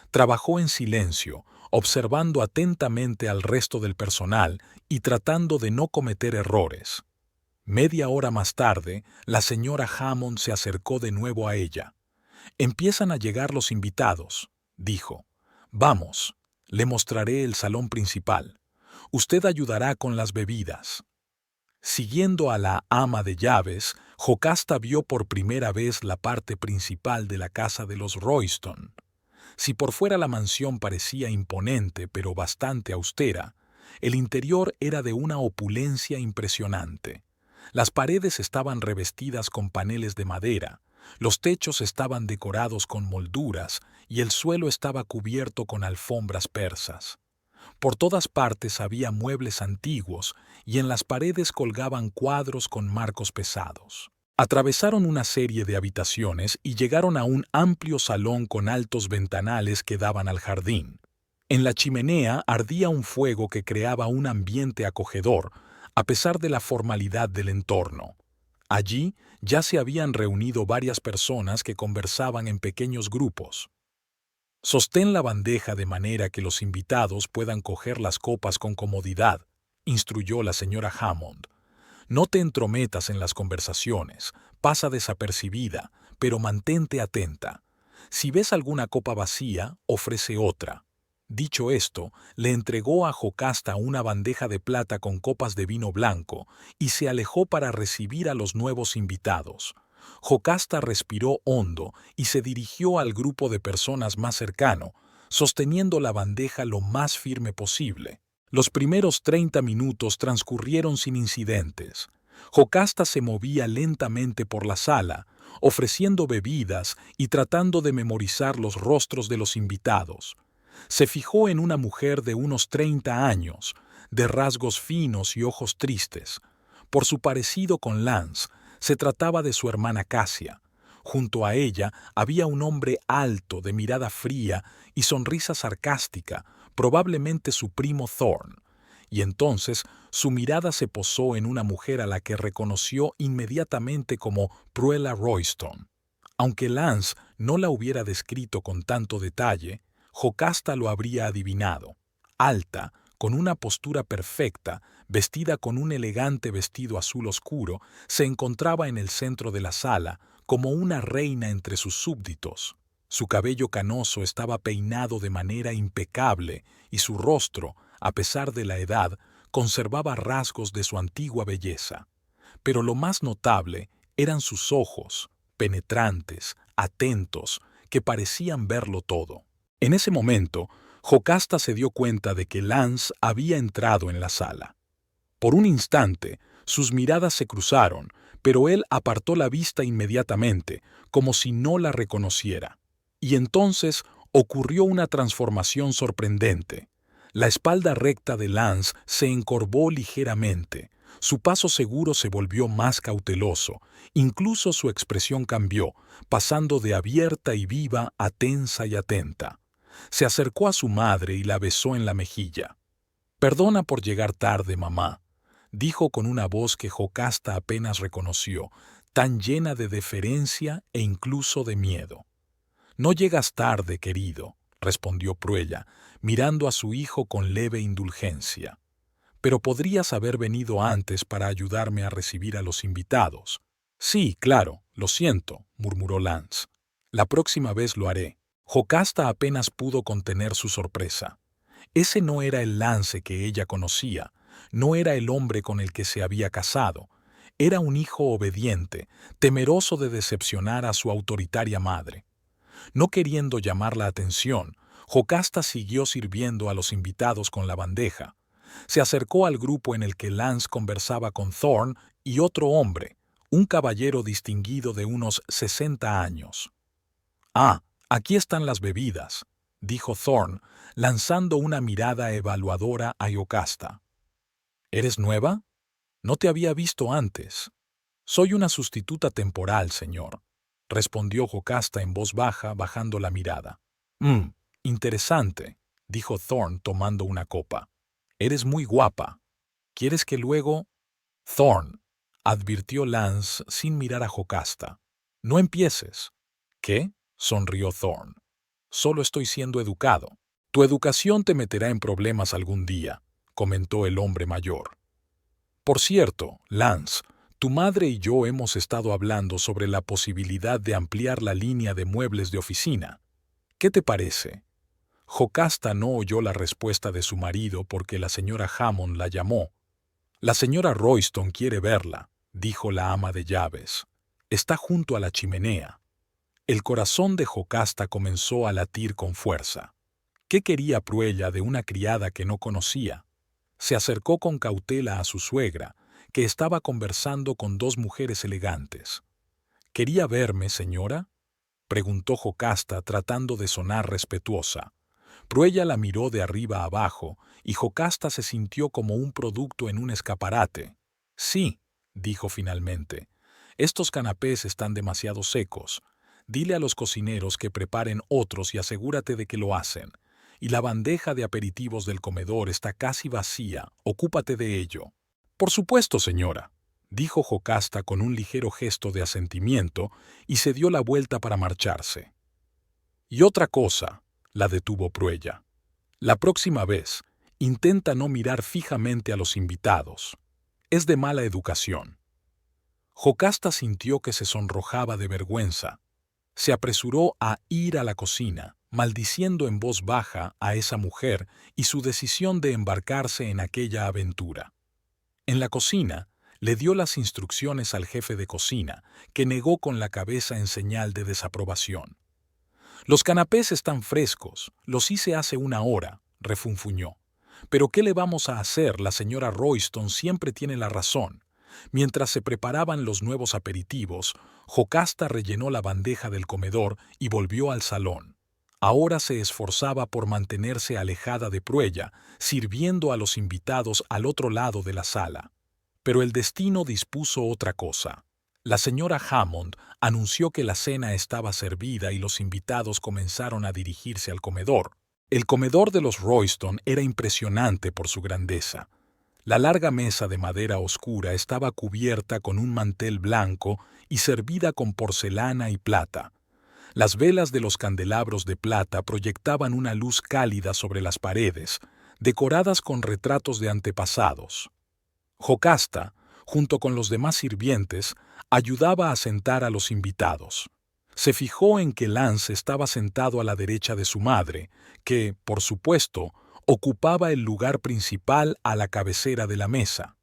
Trabajó en silencio, observando atentamente al resto del personal y tratando de no cometer errores. Media hora más tarde, la señora Hammond se acercó de nuevo a ella. «Empiezan a llegar los invitados», dijo. «Vamos, le mostraré el salón principal. Usted ayudará con las bebidas». Siguiendo a la ama de llaves, Jocasta vio por primera vez la parte principal de la casa de los Royston. Si por fuera la mansión parecía imponente pero bastante austera, el interior era de una opulencia impresionante. Las paredes estaban revestidas con paneles de madera, los techos estaban decorados con molduras y el suelo estaba cubierto con alfombras persas. Por todas partes había muebles antiguos y en las paredes colgaban cuadros con marcos pesados. Atravesaron una serie de habitaciones y llegaron a un amplio salón con altos ventanales que daban al jardín. En la chimenea ardía un fuego que creaba un ambiente acogedor, a pesar de la formalidad del entorno. Allí ya se habían reunido varias personas que conversaban en pequeños grupos. «Sostén la bandeja de manera que los invitados puedan coger las copas con comodidad», instruyó la señora Hammond. «No te entrometas en las conversaciones, pasa desapercibida, pero mantente atenta. Si ves alguna copa vacía, ofrece otra». Dicho esto, le entregó a Jocasta una bandeja de plata con copas de vino blanco y se alejó para recibir a los nuevos invitados. Jocasta respiró hondo y se dirigió al grupo de personas más cercano, sosteniendo la bandeja lo más firme posible. Los primeros 30 minutos transcurrieron sin incidentes. Jocasta se movía lentamente por la sala, ofreciendo bebidas y tratando de memorizar los rostros de los invitados. Se fijó en una mujer de unos 30 años, de rasgos finos y ojos tristes. Por su parecido con Lance, se trataba de su hermana Cassia. Junto a ella había un hombre alto, de mirada fría y sonrisa sarcástica, probablemente su primo Thorn. Y entonces su mirada se posó en una mujer a la que reconoció inmediatamente como Pruella Royston. Aunque Lance no la hubiera descrito con tanto detalle, Jocasta lo habría adivinado. Alta, con una postura perfecta, vestida con un elegante vestido azul oscuro, se encontraba en el centro de la sala, como una reina entre sus súbditos. Su cabello canoso estaba peinado de manera impecable y su rostro, a pesar de la edad, conservaba rasgos de su antigua belleza. Pero lo más notable eran sus ojos, penetrantes, atentos, que parecían verlo todo. En ese momento, Jocasta se dio cuenta de que Lance había entrado en la sala. Por un instante, sus miradas se cruzaron, pero él apartó la vista inmediatamente, como si no la reconociera. Y entonces ocurrió una transformación sorprendente. La espalda recta de Lance se encorvó ligeramente, su paso seguro se volvió más cauteloso, incluso su expresión cambió, pasando de abierta y viva a tensa y atenta. Se acercó a su madre y la besó en la mejilla. «Perdona por llegar tarde, mamá», dijo con una voz que Jocasta apenas reconoció, tan llena de deferencia e incluso de miedo. «No llegas tarde, querido», respondió Pruella, mirando a su hijo con leve indulgencia. «Pero podrías haber venido antes para ayudarme a recibir a los invitados». «Sí, claro, lo siento», murmuró Lance. «La próxima vez lo haré». Jocasta apenas pudo contener su sorpresa. Ese no era el Lance que ella conocía, no era el hombre con el que se había casado. Era un hijo obediente, temeroso de decepcionar a su autoritaria madre. No queriendo llamar la atención, Jocasta siguió sirviendo a los invitados con la bandeja. Se acercó al grupo en el que Lance conversaba con Thorn y otro hombre, un caballero distinguido de unos 60 años. «Ah, aquí están las bebidas», dijo Thorn, lanzando una mirada evaluadora a Jocasta. «¿Eres nueva? No te había visto antes». «Soy una sustituta temporal, señor», respondió Jocasta en voz baja, bajando la mirada. Interesante», dijo Thorn tomando una copa. «Eres muy guapa. ¿Quieres que luego...» «Thorn», advirtió Lance sin mirar a Jocasta. «No empieces». «¿Qué?», sonrió Thorn. «Solo estoy siendo educado». «Tu educación te meterá en problemas algún día», comentó el hombre mayor. «Por cierto, Lance, Tu madre y yo hemos estado hablando sobre la posibilidad de ampliar la línea de muebles de oficina. ¿Qué te parece? Jocasta no oyó la respuesta de su marido porque la señora Hammond la llamó. La señora Royston quiere verla, dijo la ama de llaves. Está junto a la chimenea. El corazón de Jocasta comenzó a latir con fuerza. ¿Qué quería Pruella de una criada que no conocía? Se acercó con cautela a su suegra, que estaba conversando con dos mujeres elegantes. ¿Quería verme, señora?, preguntó Jocasta tratando de sonar respetuosa. Pruella la miró de arriba abajo y Jocasta se sintió como un producto en un escaparate. Sí, dijo finalmente. Estos canapés están demasiado secos. Dile a los cocineros que preparen otros y asegúrate de que lo hacen. Y la bandeja de aperitivos del comedor está casi vacía. Ocúpate de ello. Por supuesto, señora, dijo Jocasta con un ligero gesto de asentimiento y se dio la vuelta para marcharse. Y otra cosa, la detuvo Pruella. La próxima vez, intenta no mirar fijamente a los invitados. Es de mala educación. Jocasta sintió que se sonrojaba de vergüenza. Se apresuró a ir a la cocina, maldiciendo en voz baja a esa mujer y su decisión de embarcarse en aquella aventura. En la cocina, le dio las instrucciones al jefe de cocina, que negó con la cabeza en señal de desaprobación. Los canapés están frescos, los hice hace una hora, refunfuñó. Pero ¿qué le vamos a hacer? La señora Royston siempre tiene la razón. Mientras se preparaban los nuevos aperitivos, Jocasta rellenó la bandeja del comedor y volvió al salón. Ahora se esforzaba por mantenerse alejada de Pruella, sirviendo a los invitados al otro lado de la sala. Pero el destino dispuso otra cosa. La señora Hammond anunció que la cena estaba servida y los invitados comenzaron a dirigirse al comedor. El comedor de los Royston era impresionante por su grandeza. La larga mesa de madera oscura estaba cubierta con un mantel blanco y servida con porcelana y plata. Las velas de los candelabros de plata proyectaban una luz cálida sobre las paredes, decoradas con retratos de antepasados. Jocasta, junto con los demás sirvientes, ayudaba a sentar a los invitados. Se fijó en que Lance estaba sentado a la derecha de su madre, que, por supuesto, ocupaba el lugar principal a la cabecera de la mesa.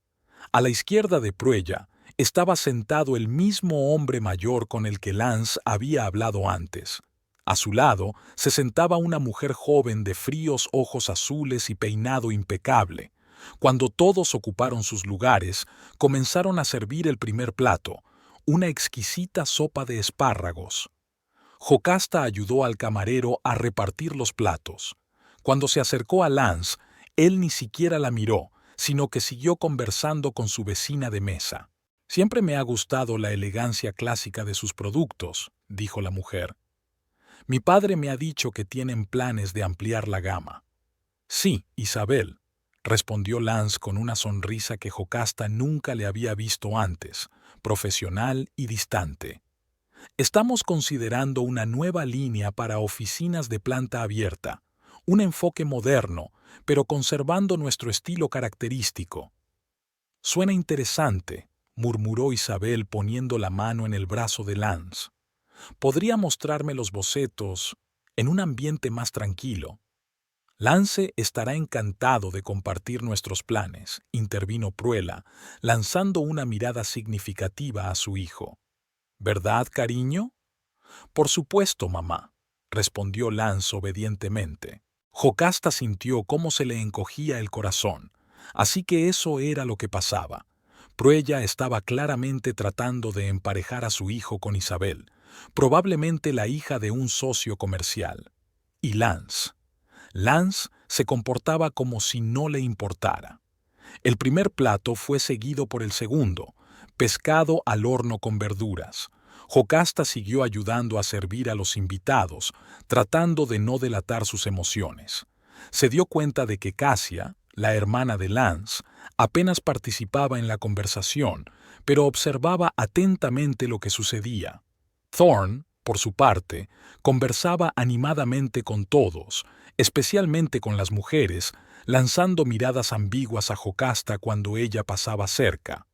A la izquierda de Pruella estaba sentado el mismo hombre mayor con el que Lance había hablado antes. A su lado se sentaba una mujer joven de fríos ojos azules y peinado impecable. Cuando todos ocuparon sus lugares, comenzaron a servir el primer plato, una exquisita sopa de espárragos. Jocasta ayudó al camarero a repartir los platos. Cuando se acercó a Lance, él ni siquiera la miró, sino que siguió conversando con su vecina de mesa. Siempre me ha gustado la elegancia clásica de sus productos, dijo la mujer. Mi padre me ha dicho que tienen planes de ampliar la gama. Sí, Isabel, respondió Lance con una sonrisa que Jocasta nunca le había visto antes, profesional y distante. Estamos considerando una nueva línea para oficinas de planta abierta, un enfoque moderno, pero conservando nuestro estilo característico. Suena interesante, murmuró Isabel poniendo la mano en el brazo de Lance. ¿Podría mostrarme los bocetos en un ambiente más tranquilo? Lance estará encantado de compartir nuestros planes, intervino Pruella, lanzando una mirada significativa a su hijo. ¿Verdad, cariño? Por supuesto, mamá, respondió Lance obedientemente. Jocasta sintió cómo se le encogía el corazón, así que eso era lo que pasaba. Pruella estaba claramente tratando de emparejar a su hijo con Isabel, probablemente la hija de un socio comercial. Y Lance se comportaba como si no le importara. El primer plato fue seguido por el segundo, pescado al horno con verduras. Jocasta siguió ayudando a servir a los invitados, tratando de no delatar sus emociones. Se dio cuenta de que Cassia, la hermana de Lance, apenas participaba en la conversación, pero observaba atentamente lo que sucedía. Thorne, por su parte, conversaba animadamente con todos, especialmente con las mujeres, lanzando miradas ambiguas a Jocasta cuando ella pasaba cerca.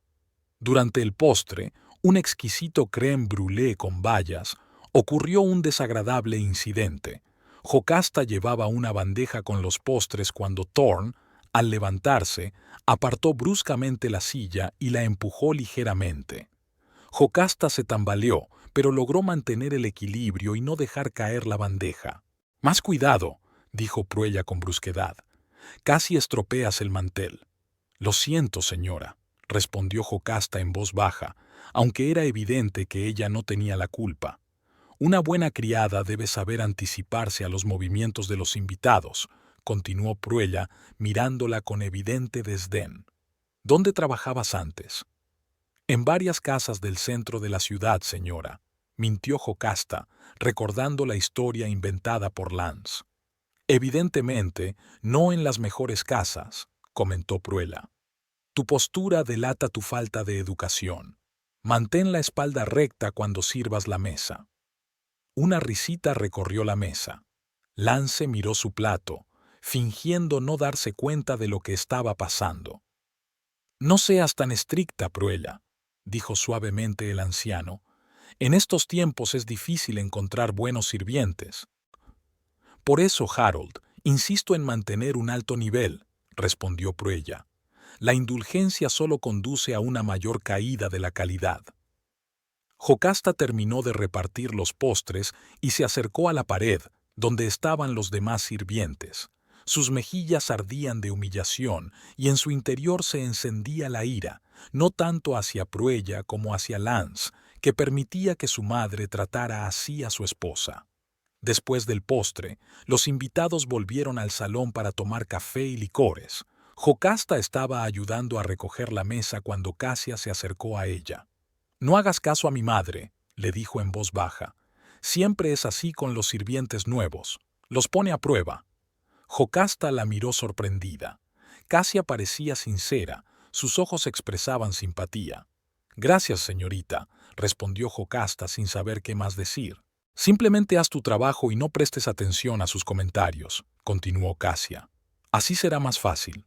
Durante el postre, un exquisito crème brûlée con bayas, ocurrió un desagradable incidente. Jocasta llevaba una bandeja con los postres cuando Thorne, al levantarse, apartó bruscamente la silla y la empujó ligeramente. Jocasta se tambaleó, pero logró mantener el equilibrio y no dejar caer la bandeja. «Más cuidado», dijo Pruella con brusquedad. «Casi estropeas el mantel». «Lo siento, señora», respondió Jocasta en voz baja, aunque era evidente que ella no tenía la culpa. «Una buena criada debe saber anticiparse a los movimientos de los invitados», continuó Pruella, mirándola con evidente desdén. «¿Dónde trabajabas antes?» «En varias casas del centro de la ciudad, señora», mintió Jocasta, recordando la historia inventada por Lance. «Evidentemente, no en las mejores casas», comentó Pruella. «Tu postura delata tu falta de educación. Mantén la espalda recta cuando sirvas la mesa». Una risita recorrió la mesa. Lance miró su plato, fingiendo no darse cuenta de lo que estaba pasando. «No seas tan estricta, Pruella», dijo suavemente el anciano. «En estos tiempos es difícil encontrar buenos sirvientes». «Por eso, Harold, insisto en mantener un alto nivel», respondió Pruella. «La indulgencia solo conduce a una mayor caída de la calidad». Jocasta terminó de repartir los postres y se acercó a la pared, donde estaban los demás sirvientes. Sus mejillas ardían de humillación y en su interior se encendía la ira, no tanto hacia Pruella como hacia Lance, que permitía que su madre tratara así a su esposa. Después del postre, los invitados volvieron al salón para tomar café y licores. Jocasta estaba ayudando a recoger la mesa cuando Cassia se acercó a ella. «No hagas caso a mi madre», le dijo en voz baja. «Siempre es así con los sirvientes nuevos. Los pone a prueba». Jocasta la miró sorprendida. Cassia parecía sincera, sus ojos expresaban simpatía. «Gracias, señorita», respondió Jocasta sin saber qué más decir. «Simplemente haz tu trabajo y no prestes atención a sus comentarios», continuó Cassia. «Así será más fácil».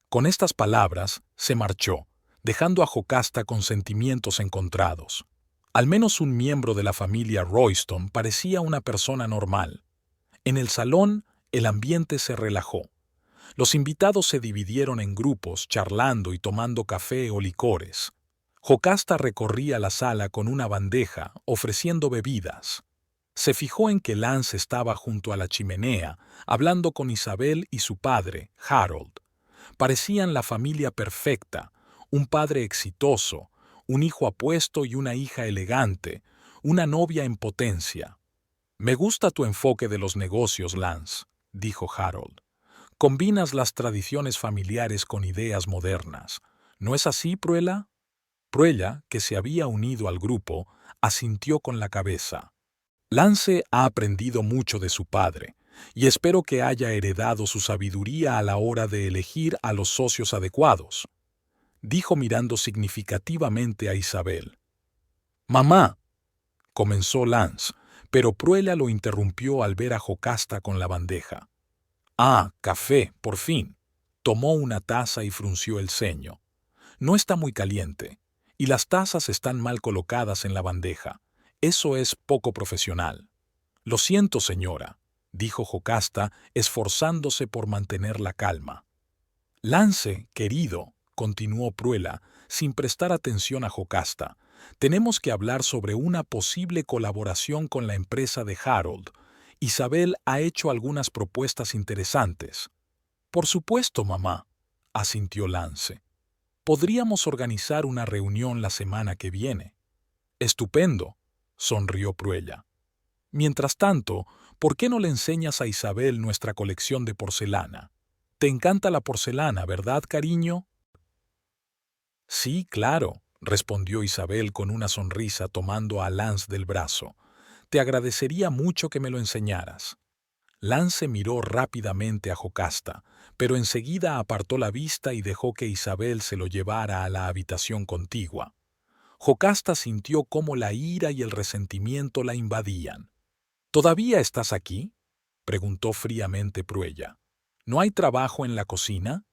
Con estas palabras, se marchó, dejando a Jocasta con sentimientos encontrados. Al menos un miembro de la familia Royston parecía una persona normal. En el salón, el ambiente se relajó. Los invitados se dividieron en grupos, charlando y tomando café o licores. Jocasta recorría la sala con una bandeja, ofreciendo bebidas. Se fijó en que Lance estaba junto a la chimenea, hablando con Isabel y su padre, Harold. Parecían la familia perfecta, un padre exitoso, un hijo apuesto y una hija elegante, una novia en potencia. «Me gusta tu enfoque de los negocios, Lance», dijo Harold. «Combinas las tradiciones familiares con ideas modernas. ¿No es así, Pruella?» Pruella, que se había unido al grupo, asintió con la cabeza. «Lance ha aprendido mucho de su padre, y espero que haya heredado su sabiduría a la hora de elegir a los socios adecuados», dijo mirando significativamente a Isabel. «Mamá», comenzó Lance, pero Pruella lo interrumpió al ver a Jocasta con la bandeja. «Ah, café, por fin». Tomó una taza y frunció el ceño. «No está muy caliente, y las tazas están mal colocadas en la bandeja. Eso es poco profesional». «Lo siento, señora», dijo Jocasta, esforzándose por mantener la calma. «Lance, querido», continuó Pruella, sin prestar atención a Jocasta, «tenemos que hablar sobre una posible colaboración con la empresa de Harold. Isabel ha hecho algunas propuestas interesantes». «Por supuesto, mamá», asintió Lance. «Podríamos organizar una reunión la semana que viene». «Estupendo», sonrió Pruella. «Mientras tanto, ¿por qué no le enseñas a Isabel nuestra colección de porcelana? Te encanta la porcelana, ¿verdad, cariño?» «Sí, claro», respondió Isabel con una sonrisa tomando a Lance del brazo. «Te agradecería mucho que me lo enseñaras». Lance miró rápidamente a Jocasta, pero enseguida apartó la vista y dejó que Isabel se lo llevara a la habitación contigua. Jocasta sintió cómo la ira y el resentimiento la invadían. «¿Todavía estás aquí?», preguntó fríamente Pruella. «¿No hay trabajo en la cocina?»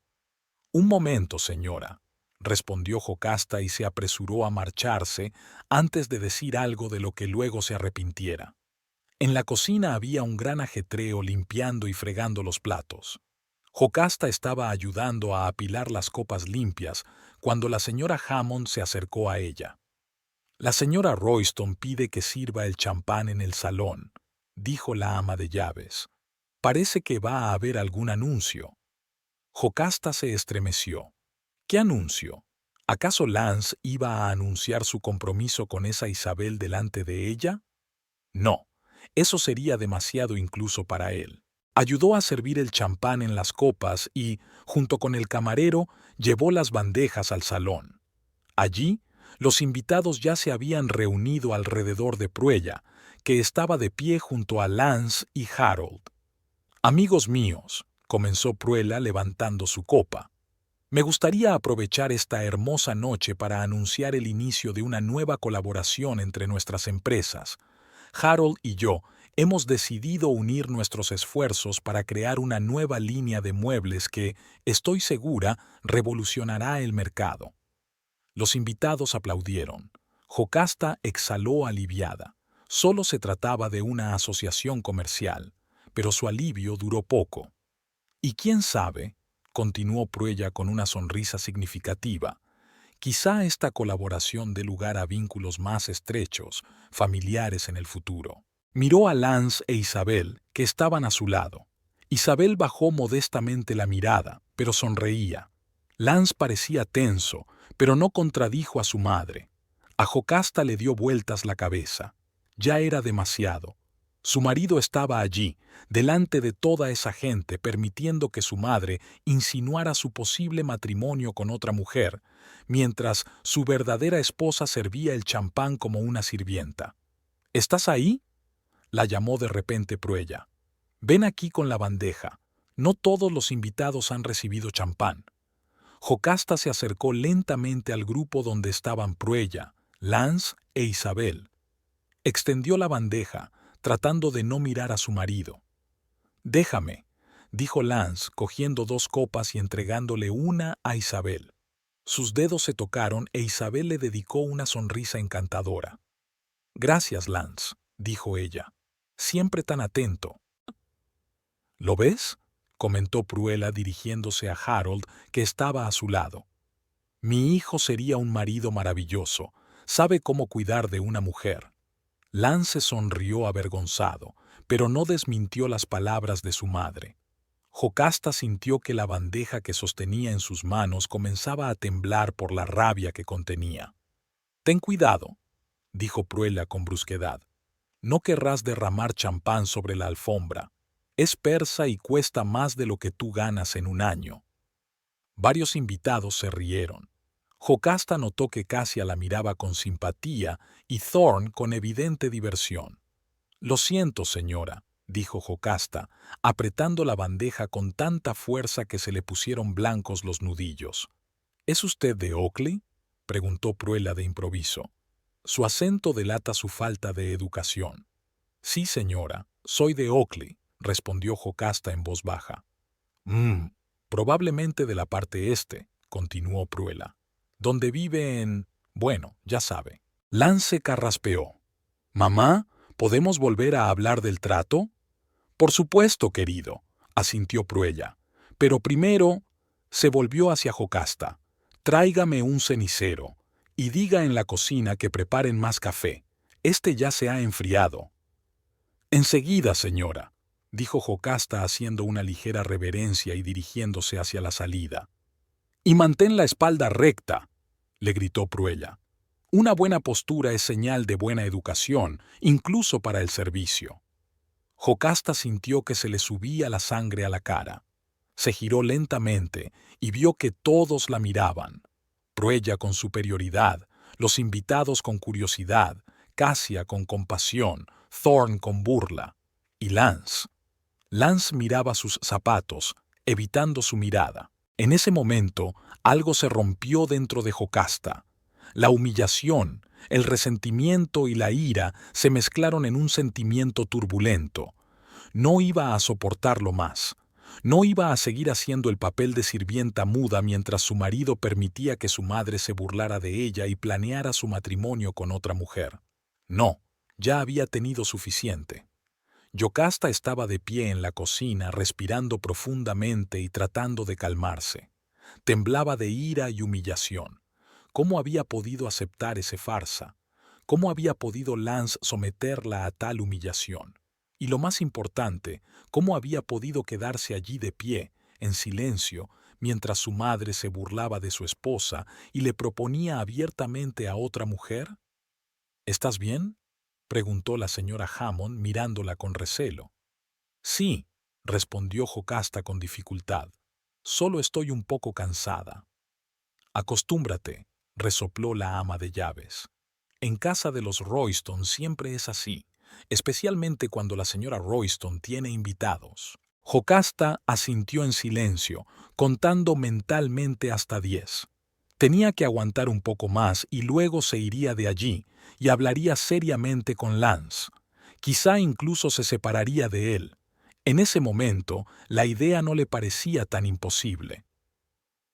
«Un momento, señora», respondió Jocasta y se apresuró a marcharse antes de decir algo de lo que luego se arrepintiera. En la cocina había un gran ajetreo limpiando y fregando los platos. Jocasta estaba ayudando a apilar las copas limpias cuando la señora Hammond se acercó a ella. «La señora Royston pide que sirva el champán en el salón», dijo la ama de llaves. «Parece que va a haber algún anuncio». Jocasta se estremeció. ¿Qué anuncio? ¿Acaso Lance iba a anunciar su compromiso con esa Isabel delante de ella? No, eso sería demasiado incluso para él. Ayudó a servir el champán en las copas y, junto con el camarero, llevó las bandejas al salón. Allí, los invitados ya se habían reunido alrededor de Pruella, que estaba de pie junto a Lance y Harold. «Amigos míos», comenzó Pruella levantando su copa, «me gustaría aprovechar esta hermosa noche para anunciar el inicio de una nueva colaboración entre nuestras empresas. Harold y yo hemos decidido unir nuestros esfuerzos para crear una nueva línea de muebles que, estoy segura, revolucionará el mercado». Los invitados aplaudieron. Jocasta exhaló aliviada. Solo se trataba de una asociación comercial, pero su alivio duró poco. «Y quién sabe», continuó Pruella con una sonrisa significativa, «quizá esta colaboración dé lugar a vínculos más estrechos, familiares en el futuro». Miró a Lance e Isabel, que estaban a su lado. Isabel bajó modestamente la mirada, pero sonreía. Lance parecía tenso, pero no contradijo a su madre. A Jocasta le dio vueltas la cabeza. Ya era demasiado. Su marido estaba allí, delante de toda esa gente, permitiendo que su madre insinuara su posible matrimonio con otra mujer, mientras su verdadera esposa servía el champán como una sirvienta. «¿Estás ahí?», la llamó de repente Pruella. «Ven aquí con la bandeja. No todos los invitados han recibido champán». Jocasta se acercó lentamente al grupo donde estaban Pruella, Lance e Isabel. Extendió la bandeja, tratando de no mirar a su marido. «Déjame», dijo Lance, cogiendo 2 copas y entregándole una a Isabel. Sus dedos se tocaron e Isabel le dedicó una sonrisa encantadora. «Gracias, Lance», dijo ella. «Siempre tan atento». «¿Lo ves?», comentó Pruella dirigiéndose a Harold, que estaba a su lado. «Mi hijo sería un marido maravilloso. Sabe cómo cuidar de una mujer». Lance sonrió avergonzado, pero no desmintió las palabras de su madre. Jocasta sintió que la bandeja que sostenía en sus manos comenzaba a temblar por la rabia que contenía. «Ten cuidado», dijo Pruella con brusquedad. «No querrás derramar champán sobre la alfombra. Es persa y cuesta más de lo que tú ganas en un año». Varios invitados se rieron. Jocasta notó que Cassia la miraba con simpatía y Thorne con evidente diversión. «Lo siento, señora», dijo Jocasta, apretando la bandeja con tanta fuerza que se le pusieron blancos los nudillos. «¿Es usted de Oakley?», preguntó Pruella de improviso. Su acento delata su falta de educación. «Sí, señora, soy de Oakley», respondió Jocasta en voz baja. Probablemente de la parte este», continuó Pruella. «Donde vive en... bueno, ya sabe». Lance carraspeó. «Mamá, ¿podemos volver a hablar del trato?». «Por supuesto, querido», asintió Pruella. «Pero primero...». Se volvió hacia Jocasta. «Tráigame un cenicero y diga en la cocina que preparen más café. Este ya se ha enfriado». «Enseguida, señora», dijo Jocasta haciendo una ligera reverencia y dirigiéndose hacia la salida. «Y mantén la espalda recta», le gritó Pruella. «Una buena postura es señal de buena educación, incluso para el servicio». Jocasta sintió que se le subía la sangre a la cara. Se giró lentamente y vio que todos la miraban. Pruella con superioridad, los invitados con curiosidad, Cassia con compasión, Thorne con burla. Y Lance. Lance miraba sus zapatos, evitando su mirada. En ese momento, algo se rompió dentro de Jocasta. La humillación, el resentimiento y la ira se mezclaron en un sentimiento turbulento. No iba a soportarlo más. No iba a seguir haciendo el papel de sirvienta muda mientras su marido permitía que su madre se burlara de ella y planeara su matrimonio con otra mujer. No, ya había tenido suficiente. Yocasta estaba de pie en la cocina, respirando profundamente y tratando de calmarse. Temblaba de ira y humillación. ¿Cómo había podido aceptar ese farsa? ¿Cómo había podido Lance someterla a tal humillación? Y lo más importante, ¿cómo había podido quedarse allí de pie, en silencio, mientras su madre se burlaba de su esposa y le proponía abiertamente a otra mujer? ¿Estás bien?, preguntó la señora Hammond mirándola con recelo. Sí, respondió Jocasta con dificultad. Solo estoy un poco cansada. Acostúmbrate, resopló la ama de llaves. En casa de los Royston siempre es así, especialmente cuando la señora Royston tiene invitados. Jocasta asintió en silencio, contando mentalmente hasta 10. Tenía que aguantar un poco más y luego se iría de allí y hablaría seriamente con Lance. Quizá incluso se separaría de él. En ese momento, la idea no le parecía tan imposible.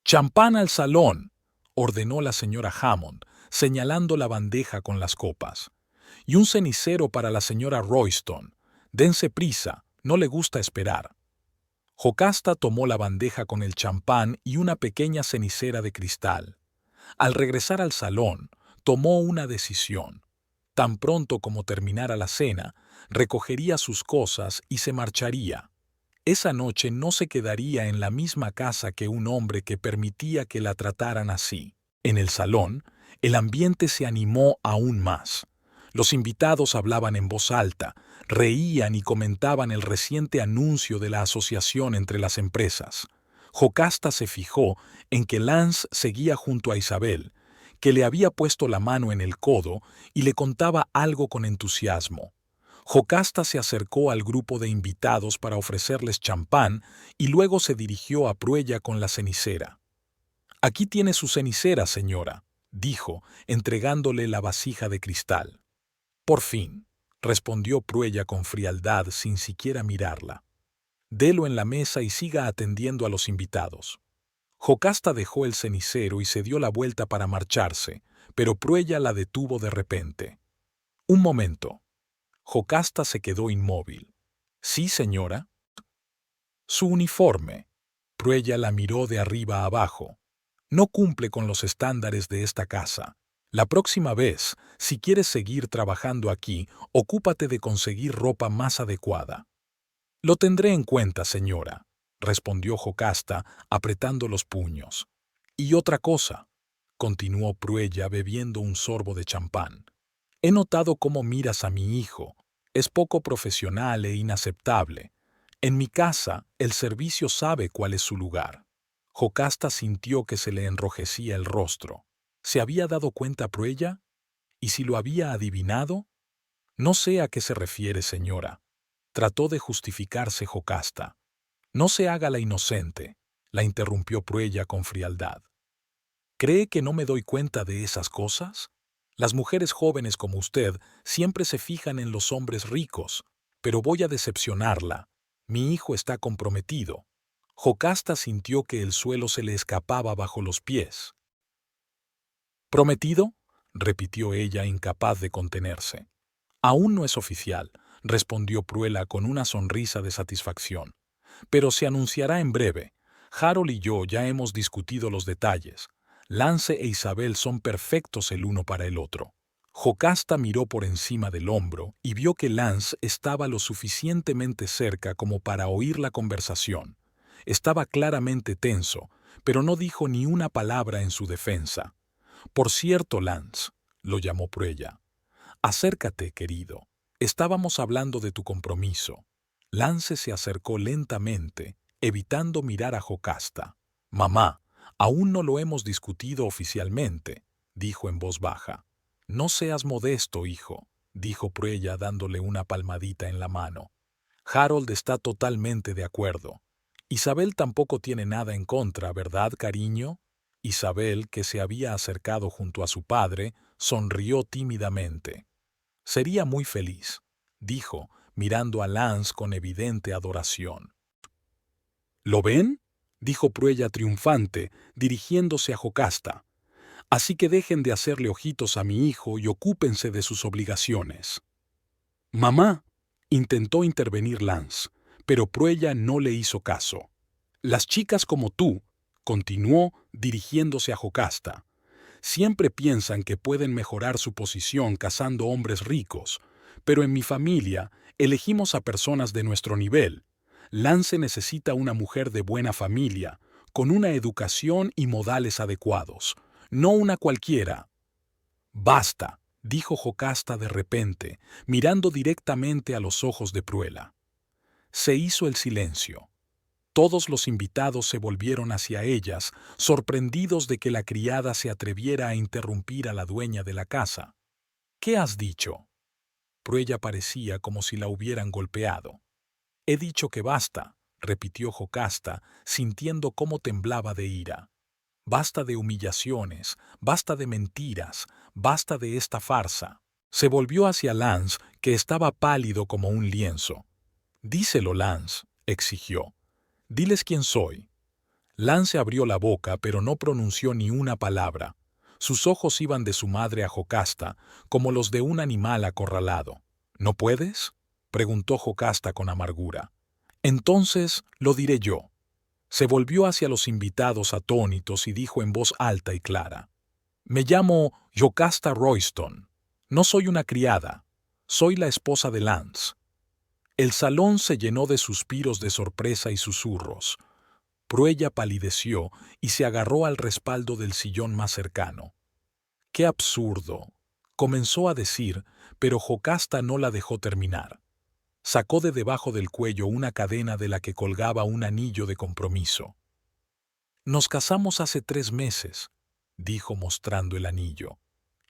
«¡Champán al salón!», ordenó la señora Hammond, señalando la bandeja con las copas. «Y un cenicero para la señora Royston. Dense prisa, no le gusta esperar». Jocasta tomó la bandeja con el champán y una pequeña cenicera de cristal. Al regresar al salón, tomó una decisión. Tan pronto como terminara la cena, recogería sus cosas y se marcharía. Esa noche no se quedaría en la misma casa que un hombre que permitía que la trataran así. En el salón, el ambiente se animó aún más. Los invitados hablaban en voz alta, reían y comentaban el reciente anuncio de la asociación entre las empresas. Jocasta se fijó en que Lance seguía junto a Isabel, que le había puesto la mano en el codo y le contaba algo con entusiasmo. Jocasta se acercó al grupo de invitados para ofrecerles champán y luego se dirigió a Pruella con la cenicera. «Aquí tiene su cenicera, señora», dijo, entregándole la vasija de cristal. «Por fin», respondió Pruella con frialdad sin siquiera mirarla. «Delo en la mesa y siga atendiendo a los invitados». Jocasta dejó el cenicero y se dio la vuelta para marcharse, pero Pruella la detuvo de repente. «Un momento». Jocasta se quedó inmóvil. «¿Sí, señora?» «Su uniforme». Pruella la miró de arriba a abajo. «No cumple con los estándares de esta casa. La próxima vez, si quieres seguir trabajando aquí, ocúpate de conseguir ropa más adecuada». «Lo tendré en cuenta, señora», respondió Jocasta, apretando los puños. «Y otra cosa», continuó Pruella bebiendo un sorbo de champán. «He notado cómo miras a mi hijo. Es poco profesional e inaceptable. En mi casa, el servicio sabe cuál es su lugar». Jocasta sintió que se le enrojecía el rostro. ¿Se había dado cuenta Pruella? ¿Y si lo había adivinado? «No sé a qué se refiere, señora», trató de justificarse Jocasta. «No se haga la inocente», la interrumpió Pruella con frialdad. «¿Cree que no me doy cuenta de esas cosas? Las mujeres jóvenes como usted siempre se fijan en los hombres ricos, pero voy a decepcionarla. Mi hijo está comprometido». Jocasta sintió que el suelo se le escapaba bajo los pies. «¿Prometido?», repitió ella, incapaz de contenerse. «Aún no es oficial», respondió Pruella con una sonrisa de satisfacción. «Pero se anunciará en breve. Harold y yo ya hemos discutido los detalles. Lance e Isabel son perfectos el uno para el otro». Jocasta miró por encima del hombro y vio que Lance estaba lo suficientemente cerca como para oír la conversación. Estaba claramente tenso, pero no dijo ni una palabra en su defensa. «Por cierto, Lance», lo llamó Pruella. «Acércate, querido. Estábamos hablando de tu compromiso». Lance se acercó lentamente, evitando mirar a Jocasta. «Mamá, aún no lo hemos discutido oficialmente», dijo en voz baja. «No seas modesto, hijo», dijo Pruella dándole una palmadita en la mano. «Harold está totalmente de acuerdo. Isabel tampoco tiene nada en contra, ¿verdad, cariño?». Isabel, que se había acercado junto a su padre, sonrió tímidamente. «Sería muy feliz», dijo, mirando a Lance con evidente adoración. ¿Lo ven?, dijo Pruella triunfante, dirigiéndose a Jocasta. Así que dejen de hacerle ojitos a mi hijo y ocúpense de sus obligaciones. Mamá, intentó intervenir Lance, pero Pruella no le hizo caso. Las chicas como tú, continuó dirigiéndose a Jocasta, siempre piensan que pueden mejorar su posición casando hombres ricos, pero en mi familia elegimos a personas de nuestro nivel. Lance necesita una mujer de buena familia, con una educación y modales adecuados, no una cualquiera. Basta, dijo Jocasta de repente, mirando directamente a los ojos de Pruella. Se hizo el silencio. Todos los invitados se volvieron hacia ellas, sorprendidos de que la criada se atreviera a interrumpir a la dueña de la casa. ¿Qué has dicho? Pruella parecía como si la hubieran golpeado. He dicho que basta, repitió Jocasta, sintiendo cómo temblaba de ira. Basta de humillaciones, basta de mentiras, basta de esta farsa. Se volvió hacia Lance, que estaba pálido como un lienzo. Díselo, Lance, exigió. Diles quién soy. Lance abrió la boca, pero no pronunció ni una palabra. Sus ojos iban de su madre a Jocasta, como los de un animal acorralado. ¿No puedes?, preguntó Jocasta con amargura. Entonces lo diré yo. Se volvió hacia los invitados atónitos y dijo en voz alta y clara. Me llamo Jocasta Royston. No soy una criada. Soy la esposa de Lance. El salón se llenó de suspiros de sorpresa y susurros. Pruella palideció y se agarró al respaldo del sillón más cercano. ¡Qué absurdo!, comenzó a decir, pero Jocasta no la dejó terminar. Sacó de debajo del cuello una cadena de la que colgaba un anillo de compromiso. Nos casamos hace 3 meses, dijo mostrando el anillo,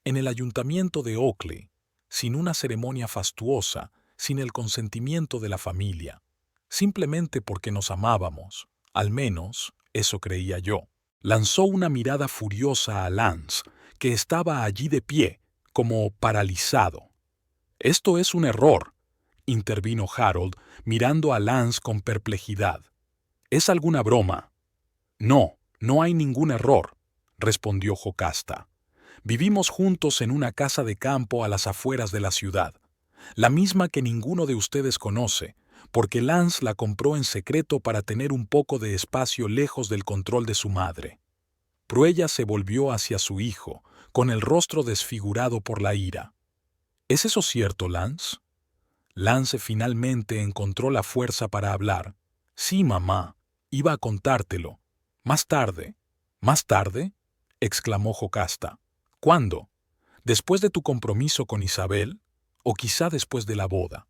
en el ayuntamiento de Oakley, sin una ceremonia fastuosa, sin el consentimiento de la familia, simplemente porque nos amábamos, al menos eso creía yo. Lanzó una mirada furiosa a Lance, que estaba allí de pie, como paralizado. Esto es un error, intervino Harold, mirando a Lance con perplejidad. ¿Es alguna broma? No, no hay ningún error, respondió Jocasta. Vivimos juntos en una casa de campo a las afueras de la ciudad, la misma que ninguno de ustedes conoce, porque Lance la compró en secreto para tener un poco de espacio lejos del control de su madre. Pruella se volvió hacia su hijo, con el rostro desfigurado por la ira. ¿Es eso cierto, Lance? Lance finalmente encontró la fuerza para hablar. Sí, mamá, iba a contártelo. Más tarde. ¿Más tarde?, exclamó Jocasta. ¿Cuándo? ¿Después de tu compromiso con Isabel? ¿O quizá después de la boda?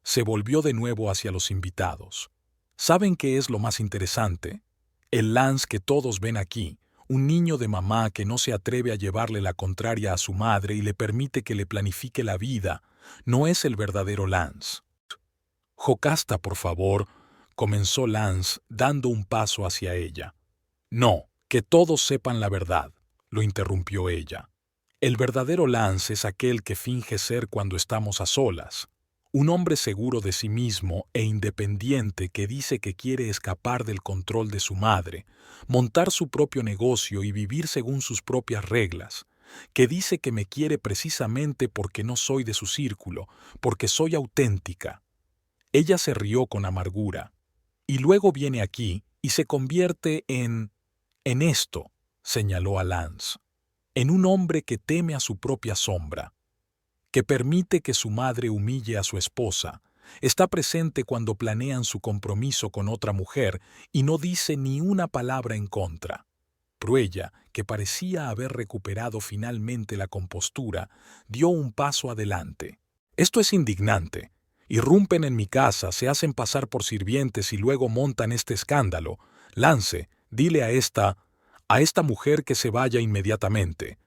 Se volvió de nuevo hacia los invitados. ¿Saben qué es lo más interesante? El Lance que todos ven aquí, un niño de mamá que no se atreve a llevarle la contraria a su madre y le permite que le planifique la vida, no es el verdadero Lance. Jocasta, por favor, comenzó Lance, dando un paso hacia ella. No, que todos sepan la verdad, lo interrumpió ella. El verdadero Lance es aquel que finge ser cuando estamos a solas. Un hombre seguro de sí mismo e independiente que dice que quiere escapar del control de su madre, montar su propio negocio y vivir según sus propias reglas, que dice que me quiere precisamente porque no soy de su círculo, porque soy auténtica. Ella se rió con amargura. Y luego viene aquí y se convierte en esto, señaló a Lance, en un hombre que teme a su propia sombra, que permite que su madre humille a su esposa, está presente cuando planean su compromiso con otra mujer y no dice ni una palabra en contra. Pruella, que parecía haber recuperado finalmente la compostura, dio un paso adelante. Esto es indignante. Irrumpen en mi casa, se hacen pasar por sirvientes y luego montan este escándalo. Lance, dile a esta mujer que se vaya inmediatamente.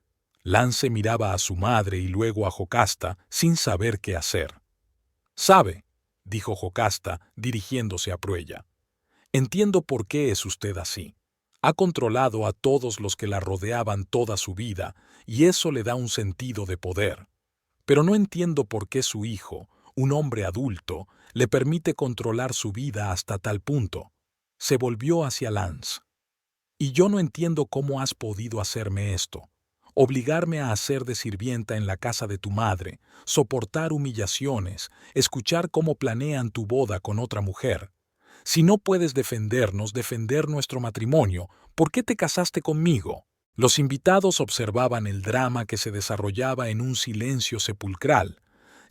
Lance miraba a su madre y luego a Jocasta, sin saber qué hacer. «Sabe», dijo Jocasta, dirigiéndose a Pruella. «Entiendo por qué es usted así. Ha controlado a todos los que la rodeaban toda su vida, y eso le da un sentido de poder. Pero no entiendo por qué su hijo, un hombre adulto, le permite controlar su vida hasta tal punto. Se volvió hacia Lance. Y yo no entiendo cómo has podido hacerme esto. Obligarme a hacer de sirvienta en la casa de tu madre, soportar humillaciones, escuchar cómo planean tu boda con otra mujer. Si no puedes defendernos, defender nuestro matrimonio, ¿por qué te casaste conmigo? Los invitados observaban el drama que se desarrollaba en un silencio sepulcral.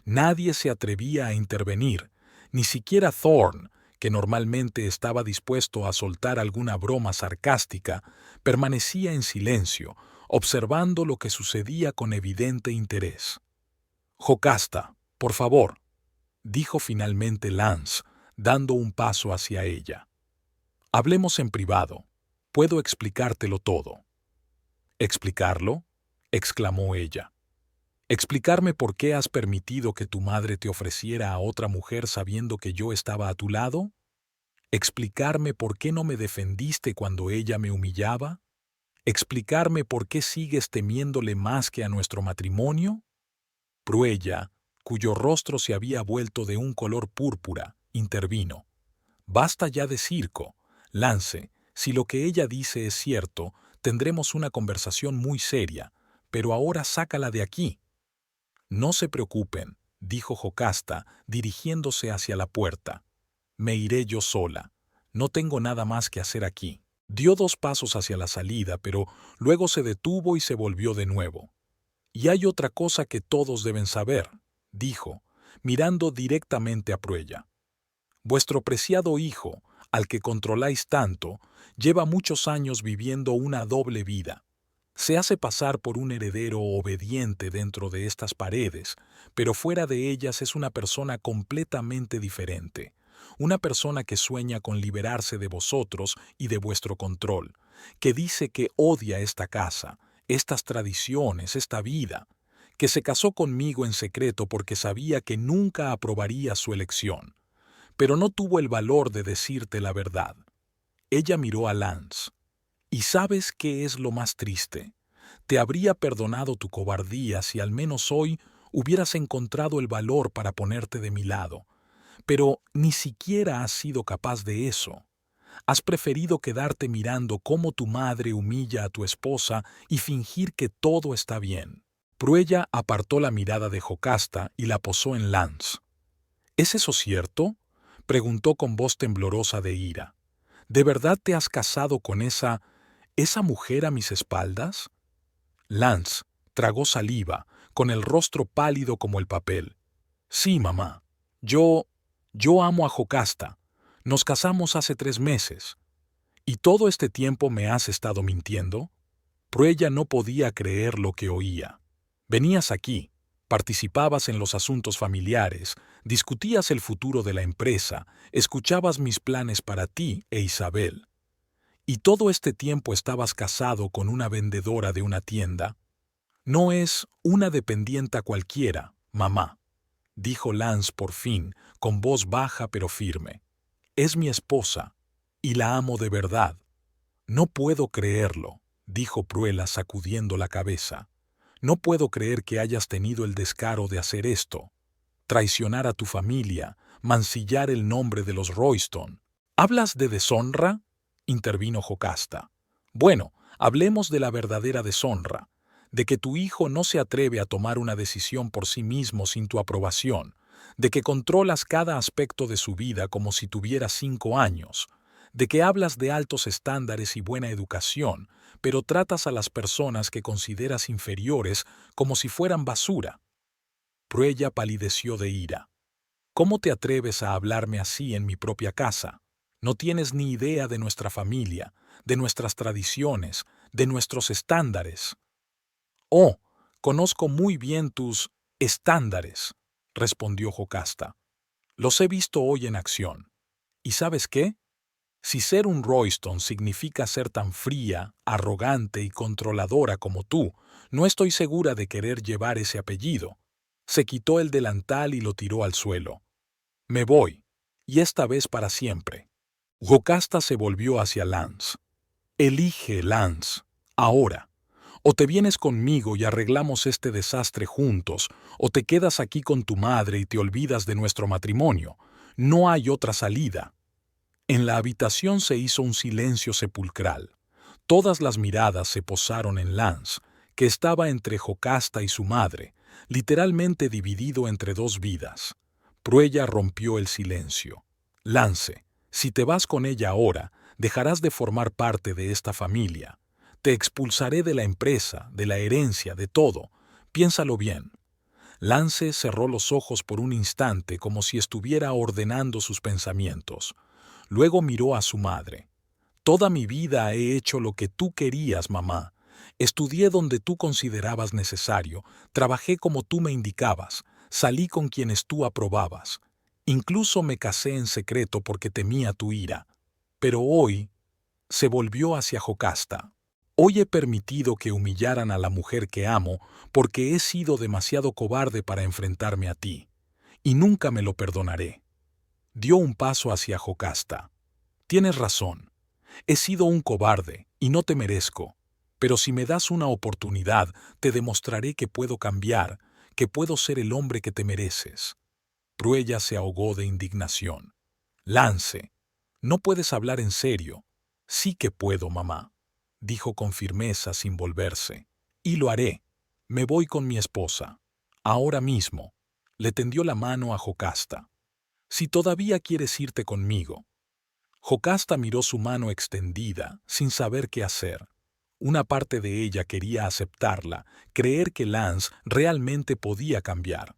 Nadie se atrevía a intervenir, ni siquiera Thorne, que normalmente estaba dispuesto a soltar alguna broma sarcástica, permanecía en silencio, observando lo que sucedía con evidente interés. «Jocasta, por favor», dijo finalmente Lance, dando un paso hacia ella. «Hablemos en privado. Puedo explicártelo todo». «¿Explicarlo?», exclamó ella. «¿Explicarme por qué has permitido que tu madre te ofreciera a otra mujer sabiendo que yo estaba a tu lado? ¿Explicarme por qué no me defendiste cuando ella me humillaba? ¿Explicarme por qué sigues temiéndole más que a nuestro matrimonio?» Pruella, cuyo rostro se había vuelto de un color púrpura, intervino. «Basta ya de circo. Lance, si lo que ella dice es cierto, tendremos una conversación muy seria, pero ahora sácala de aquí». «No se preocupen», dijo Jocasta, dirigiéndose hacia la puerta. «Me iré yo sola. No tengo nada más que hacer aquí». Dio 2 pasos hacia la salida, pero luego se detuvo y se volvió de nuevo. «Y hay otra cosa que todos deben saber», dijo, mirando directamente a Pruella. «Vuestro preciado hijo, al que controláis tanto, lleva muchos años viviendo una doble vida. Se hace pasar por un heredero obediente dentro de estas paredes, pero fuera de ellas es una persona completamente diferente. Una persona que sueña con liberarse de vosotros y de vuestro control, que dice que odia esta casa, estas tradiciones, esta vida, que se casó conmigo en secreto porque sabía que nunca aprobaría su elección, pero no tuvo el valor de decirte la verdad». Ella miró a Lance. «¿Y sabes qué es lo más triste? Te habría perdonado tu cobardía si al menos hoy hubieras encontrado el valor para ponerte de mi lado. Pero ni siquiera has sido capaz de eso. Has preferido quedarte mirando cómo tu madre humilla a tu esposa y fingir que todo está bien». Pruella apartó la mirada de Jocasta y la posó en Lance. «¿Es eso cierto?», preguntó con voz temblorosa de ira. «¿De verdad te has casado con esa mujer a mis espaldas?». Lance tragó saliva, con el rostro pálido como el papel. «Sí, mamá. Yo amo a Jocasta. Nos casamos hace 3 meses. ¿Y todo este tiempo me has estado mintiendo?». Pruella no podía creer lo que oía. «Venías aquí, participabas en los asuntos familiares, discutías el futuro de la empresa, escuchabas mis planes para ti e Isabel. ¿Y todo este tiempo estabas casado con una vendedora de una tienda?». «No es una dependienta cualquiera, mamá», dijo Lance por fin, con voz baja pero firme. «Es mi esposa, y la amo de verdad». «No puedo creerlo», dijo Pruella sacudiendo la cabeza. «No puedo creer que hayas tenido el descaro de hacer esto. Traicionar a tu familia, mancillar el nombre de los Royston». «¿Hablas de deshonra?», intervino Jocasta. «Bueno, hablemos de la verdadera deshonra, de que tu hijo no se atreve a tomar una decisión por sí mismo sin tu aprobación, de que controlas cada aspecto de su vida como si tuviera 5 años, de que hablas de altos estándares y buena educación, pero tratas a las personas que consideras inferiores como si fueran basura». Pruella palideció de ira. «¿Cómo te atreves a hablarme así en mi propia casa? No tienes ni idea de nuestra familia, de nuestras tradiciones, de nuestros estándares». «Oh, conozco muy bien tus estándares», respondió Jocasta. «Los he visto hoy en acción. ¿Y sabes qué? Si ser un Royston significa ser tan fría, arrogante y controladora como tú, no estoy segura de querer llevar ese apellido». Se quitó el delantal y lo tiró al suelo. «Me voy, y esta vez para siempre». Jocasta se volvió hacia Lance. «Elige, Lance, ahora. O te vienes conmigo y arreglamos este desastre juntos, o te quedas aquí con tu madre y te olvidas de nuestro matrimonio. No hay otra salida». En la habitación se hizo un silencio sepulcral. Todas las miradas se posaron en Lance, que estaba entre Jocasta y su madre, literalmente dividido entre dos vidas. Pruella rompió el silencio. Lance, si te vas con ella ahora, dejarás de formar parte de esta familia. Te expulsaré de la empresa, de la herencia, de todo. Piénsalo bien. Lance cerró los ojos por un instante como si estuviera ordenando sus pensamientos. Luego miró a su madre. Toda mi vida he hecho lo que tú querías, mamá. Estudié donde tú considerabas necesario, trabajé como tú me indicabas, salí con quienes tú aprobabas. Incluso me casé en secreto porque temía tu ira. Pero hoy se volvió hacia Jocasta. Hoy he permitido que humillaran a la mujer que amo porque he sido demasiado cobarde para enfrentarme a ti. Y nunca me lo perdonaré. Dio un paso hacia Jocasta. Tienes razón. He sido un cobarde y no te merezco. Pero si me das una oportunidad, te demostraré que puedo cambiar, que puedo ser el hombre que te mereces. Pruella se ahogó de indignación. Lance, no puedes hablar en serio. Sí que puedo, mamá, dijo con firmeza sin volverse. Y lo haré. Me voy con mi esposa. Ahora mismo. Le tendió la mano a Jocasta. Si todavía quieres irte conmigo. Jocasta miró su mano extendida, sin saber qué hacer. Una parte de ella quería aceptarla, creer que Lance realmente podía cambiar.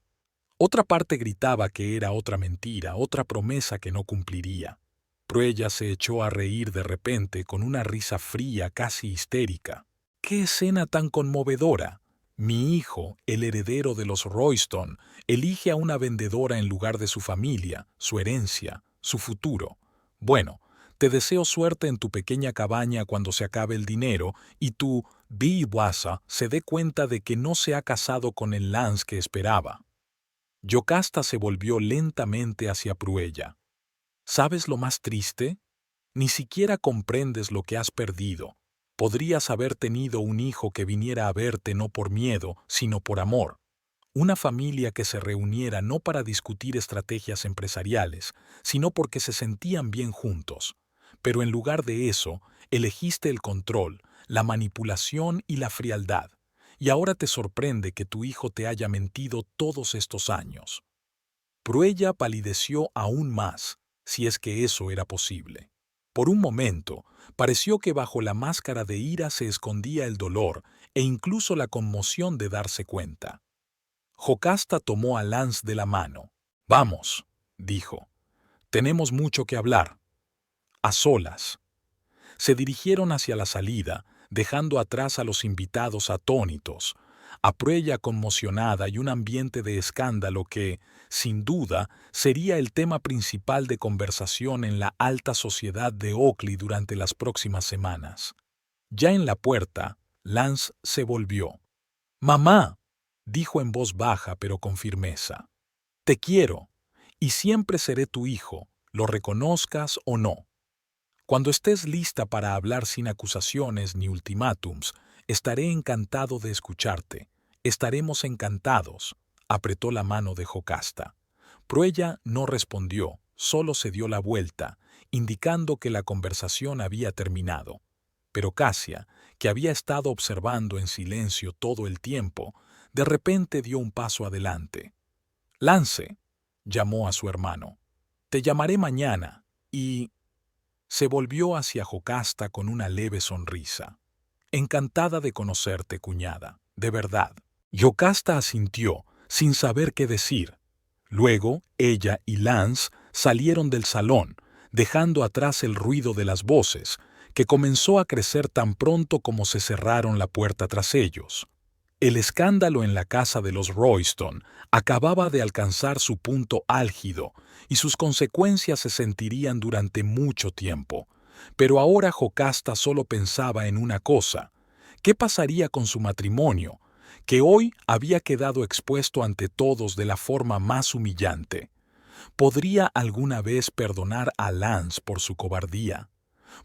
Otra parte gritaba que era otra mentira, otra promesa que no cumpliría. Pruella se echó a reír de repente con una risa fría, casi histérica. ¡Qué escena tan conmovedora! Mi hijo, el heredero de los Royston, elige a una vendedora en lugar de su familia, su herencia, su futuro. Bueno, te deseo suerte en tu pequeña cabaña cuando se acabe el dinero y tu Biwasa se dé cuenta de que no se ha casado con el Lance que esperaba. Yocasta se volvió lentamente hacia Pruella. ¿Sabes lo más triste? Ni siquiera comprendes lo que has perdido. Podrías haber tenido un hijo que viniera a verte no por miedo, sino por amor. Una familia que se reuniera no para discutir estrategias empresariales, sino porque se sentían bien juntos. Pero en lugar de eso, elegiste el control, la manipulación y la frialdad. Y ahora te sorprende que tu hijo te haya mentido todos estos años. Pruella palideció aún más, si es que eso era posible. Por un momento, pareció que bajo la máscara de ira se escondía el dolor e incluso la conmoción de darse cuenta. Jocasta tomó a Lance de la mano. «Vamos», dijo. «Tenemos mucho que hablar». A solas. Se dirigieron hacia la salida, dejando atrás a los invitados atónitos, a Pruella conmocionada y un ambiente de escándalo que, sin duda, sería el tema principal de conversación en la alta sociedad de Oakley durante las próximas semanas. Ya en la puerta, Lance se volvió. «Mamá», dijo en voz baja pero con firmeza. «Te quiero, y siempre seré tu hijo, lo reconozcas o no. Cuando estés lista para hablar sin acusaciones ni ultimátums, estaré encantado de escucharte. Estaremos encantados», apretó la mano de Jocasta. Pruella no respondió, solo se dio la vuelta, indicando que la conversación había terminado. Pero Casia, que había estado observando en silencio todo el tiempo, de repente dio un paso adelante. «Lance», llamó a su hermano. «Te llamaré mañana y...» Se volvió hacia Jocasta con una leve sonrisa. «Encantada de conocerte, cuñada, de verdad». Yocasta asintió, sin saber qué decir. Luego, ella y Lance salieron del salón, dejando atrás el ruido de las voces, que comenzó a crecer tan pronto como se cerraron la puerta tras ellos. El escándalo en la casa de los Royston acababa de alcanzar su punto álgido y sus consecuencias se sentirían durante mucho tiempo. Pero ahora Jocasta solo pensaba en una cosa: ¿qué pasaría con su matrimonio, que hoy había quedado expuesto ante todos de la forma más humillante? ¿Podría alguna vez perdonar a Lance por su cobardía?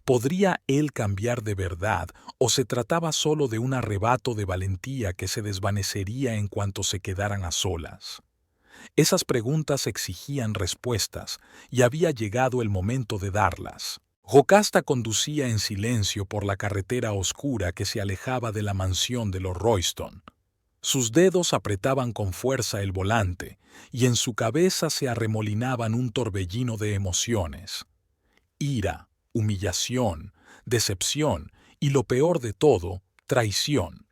¿Podría él cambiar de verdad o se trataba solo de un arrebato de valentía que se desvanecería en cuanto se quedaran a solas? Esas preguntas exigían respuestas, y había llegado el momento de darlas. Jocasta conducía en silencio por la carretera oscura que se alejaba de la mansión de los Royston. Sus dedos apretaban con fuerza el volante, y en su cabeza se arremolinaban un torbellino de emociones. Ira, humillación, decepción y, lo peor de todo, traición.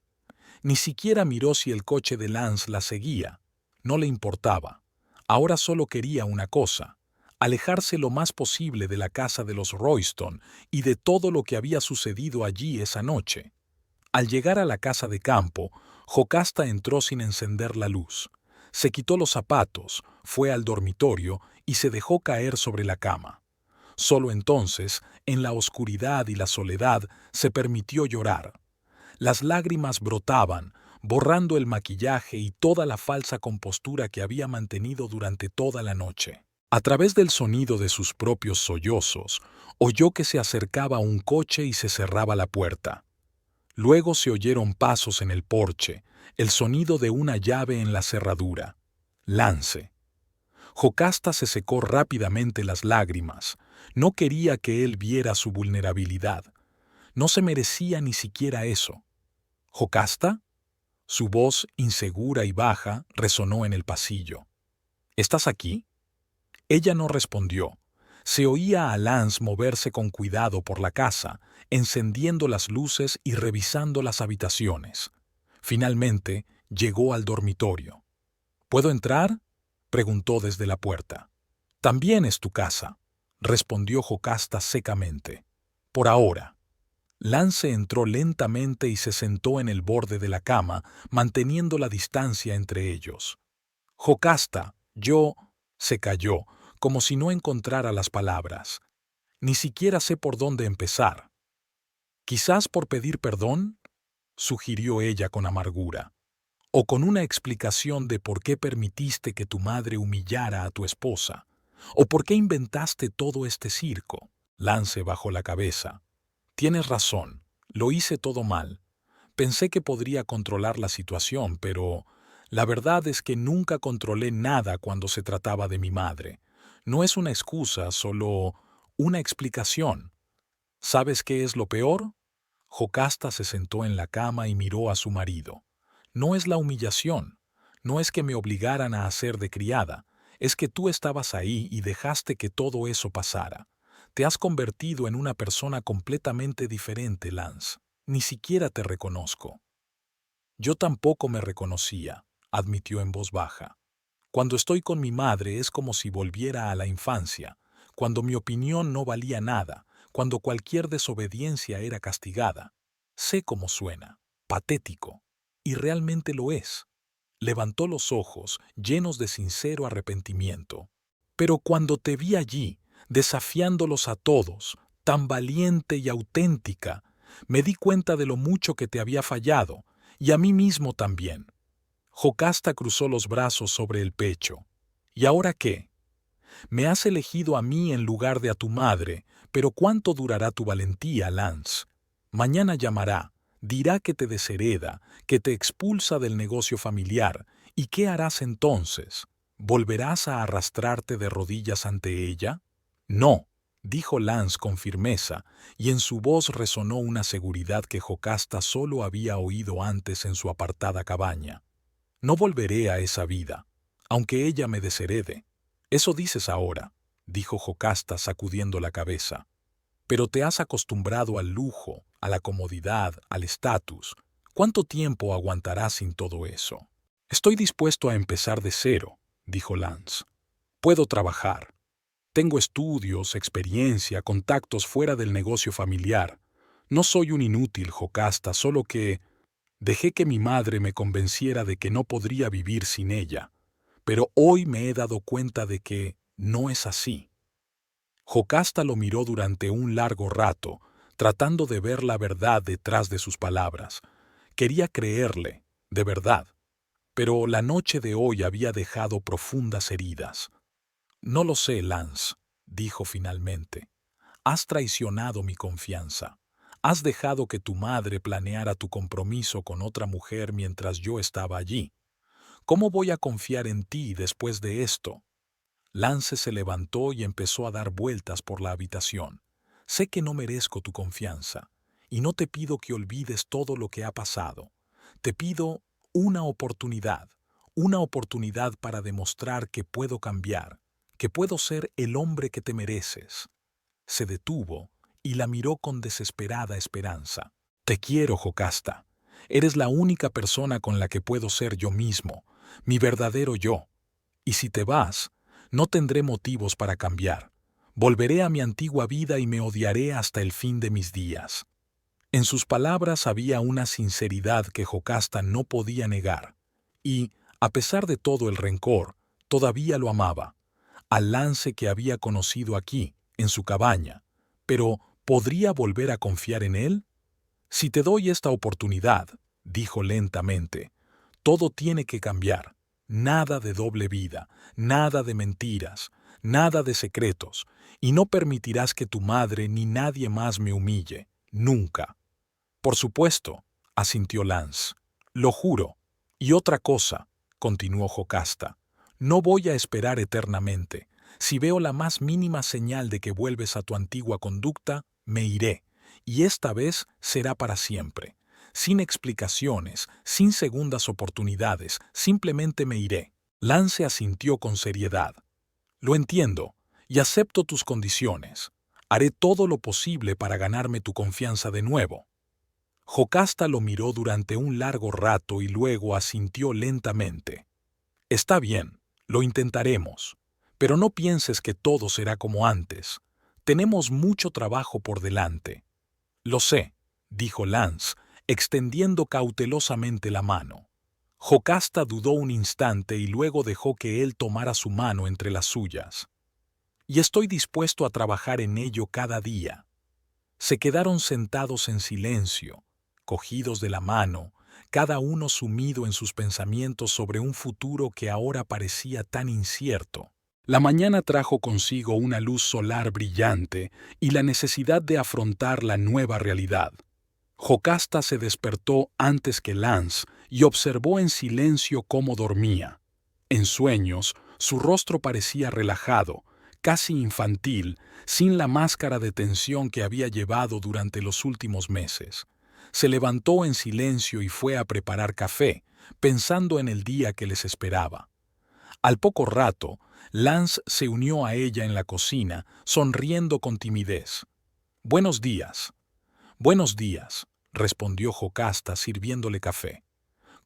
Ni siquiera miró si el coche de Lance la seguía. No le importaba. Ahora solo quería una cosa: alejarse lo más posible de la casa de los Royston y de todo lo que había sucedido allí esa noche. Al llegar a la casa de campo, Jocasta entró sin encender la luz. Se quitó los zapatos, fue al dormitorio y se dejó caer sobre la cama. Solo entonces, en la oscuridad y la soledad, se permitió llorar. Las lágrimas brotaban, borrando el maquillaje y toda la falsa compostura que había mantenido durante toda la noche. A través del sonido de sus propios sollozos, oyó que se acercaba un coche y se cerraba la puerta. Luego se oyeron pasos en el porche, el sonido de una llave en la cerradura. Lance. Jocasta se secó rápidamente las lágrimas. No quería que él viera su vulnerabilidad. No se merecía ni siquiera eso. ¿Jocasta? Su voz, insegura y baja, resonó en el pasillo. ¿Estás aquí? Ella no respondió. Se oía a Lance moverse con cuidado por la casa, encendiendo las luces y revisando las habitaciones. Finalmente, llegó al dormitorio. ¿Puedo entrar?, preguntó desde la puerta. También es tu casa, respondió Jocasta secamente. Por ahora. Lance entró lentamente y se sentó en el borde de la cama, manteniendo la distancia entre ellos. Jocasta, yo... Se calló, como si no encontrara las palabras. Ni siquiera sé por dónde empezar. ¿Quizás por pedir perdón?, sugirió ella con amargura. O con una explicación de por qué permitiste que tu madre humillara a tu esposa. O por qué inventaste todo este circo. Lance bajó la cabeza. Tienes razón, lo hice todo mal. Pensé que podría controlar la situación, pero la verdad es que nunca controlé nada cuando se trataba de mi madre. No es una excusa, solo una explicación. ¿Sabes qué es lo peor? Jocasta se sentó en la cama y miró a su marido. No es la humillación, no es que me obligaran a hacer de criada, es que tú estabas ahí y dejaste que todo eso pasara. Te has convertido en una persona completamente diferente, Lance. Ni siquiera te reconozco. Yo tampoco me reconocía, admitió en voz baja. Cuando estoy con mi madre es como si volviera a la infancia, cuando mi opinión no valía nada, cuando cualquier desobediencia era castigada. Sé cómo suena, patético, y realmente lo es. Levantó los ojos, llenos de sincero arrepentimiento. Pero cuando te vi allí, desafiándolos a todos, tan valiente y auténtica, me di cuenta de lo mucho que te había fallado, y a mí mismo también. Jocasta cruzó los brazos sobre el pecho. ¿Y ahora qué? Me has elegido a mí en lugar de a tu madre, pero ¿cuánto durará tu valentía, Lance? Mañana llamará, dirá que te deshereda, que te expulsa del negocio familiar, ¿y qué harás entonces? ¿Volverás a arrastrarte de rodillas ante ella? No, dijo Lance con firmeza, y en su voz resonó una seguridad que Jocasta solo había oído antes en su apartada cabaña. No volveré a esa vida, aunque ella me desherede. Eso dices ahora, dijo Jocasta sacudiendo la cabeza. Pero te has acostumbrado al lujo, a la comodidad, al estatus. ¿Cuánto tiempo aguantarás sin todo eso? Estoy dispuesto a empezar de cero, dijo Lance. Puedo trabajar. Tengo estudios, experiencia, contactos fuera del negocio familiar. No soy un inútil, Jocasta, solo que dejé que mi madre me convenciera de que no podría vivir sin ella. Pero hoy me he dado cuenta de que no es así. Jocasta lo miró durante un largo rato, tratando de ver la verdad detrás de sus palabras. Quería creerle, de verdad, pero la noche de hoy había dejado profundas heridas. No lo sé, Lance, dijo finalmente. Has traicionado mi confianza. Has dejado que tu madre planeara tu compromiso con otra mujer mientras yo estaba allí. ¿Cómo voy a confiar en ti después de esto? Lance se levantó y empezó a dar vueltas por la habitación. Sé que no merezco tu confianza, y no te pido que olvides todo lo que ha pasado. Te pido una oportunidad para demostrar que puedo cambiar, que puedo ser el hombre que te mereces. Se detuvo y la miró con desesperada esperanza. Te quiero, Jocasta. Eres la única persona con la que puedo ser yo mismo, mi verdadero yo. Y si te vas, no tendré motivos para cambiar. Volveré a mi antigua vida y me odiaré hasta el fin de mis días. En sus palabras había una sinceridad que Jocasta no podía negar. Y, a pesar de todo el rencor, todavía lo amaba. Al Lance que había conocido aquí, en su cabaña. Pero, ¿podría volver a confiar en él? Si te doy esta oportunidad, dijo lentamente, todo tiene que cambiar. Nada de doble vida, nada de mentiras, nada de secretos, y no permitirás que tu madre ni nadie más me humille, nunca. Por supuesto, asintió Lance. Lo juro. Y otra cosa, continuó Jocasta, no voy a esperar eternamente. Si veo la más mínima señal de que vuelves a tu antigua conducta, me iré, y esta vez será para siempre. Sin explicaciones, sin segundas oportunidades, simplemente me iré. Lance asintió con seriedad. Lo entiendo, y acepto tus condiciones. Haré todo lo posible para ganarme tu confianza de nuevo. Jocasta lo miró durante un largo rato y luego asintió lentamente. Está bien, lo intentaremos, pero no pienses que todo será como antes. Tenemos mucho trabajo por delante. Lo sé, dijo Lance, extendiendo cautelosamente la mano. Jocasta dudó un instante y luego dejó que él tomara su mano entre las suyas. Y estoy dispuesto a trabajar en ello cada día. Se quedaron sentados en silencio, cogidos de la mano, cada uno sumido en sus pensamientos sobre un futuro que ahora parecía tan incierto. La mañana trajo consigo una luz solar brillante y la necesidad de afrontar la nueva realidad. Jocasta se despertó antes que Lance y observó en silencio cómo dormía. En sueños, su rostro parecía relajado, casi infantil, sin la máscara de tensión que había llevado durante los últimos meses. Se levantó en silencio y fue a preparar café, pensando en el día que les esperaba. Al poco rato, Lance se unió a ella en la cocina, sonriendo con timidez. «Buenos días». «Buenos días», respondió Jocasta sirviéndole café.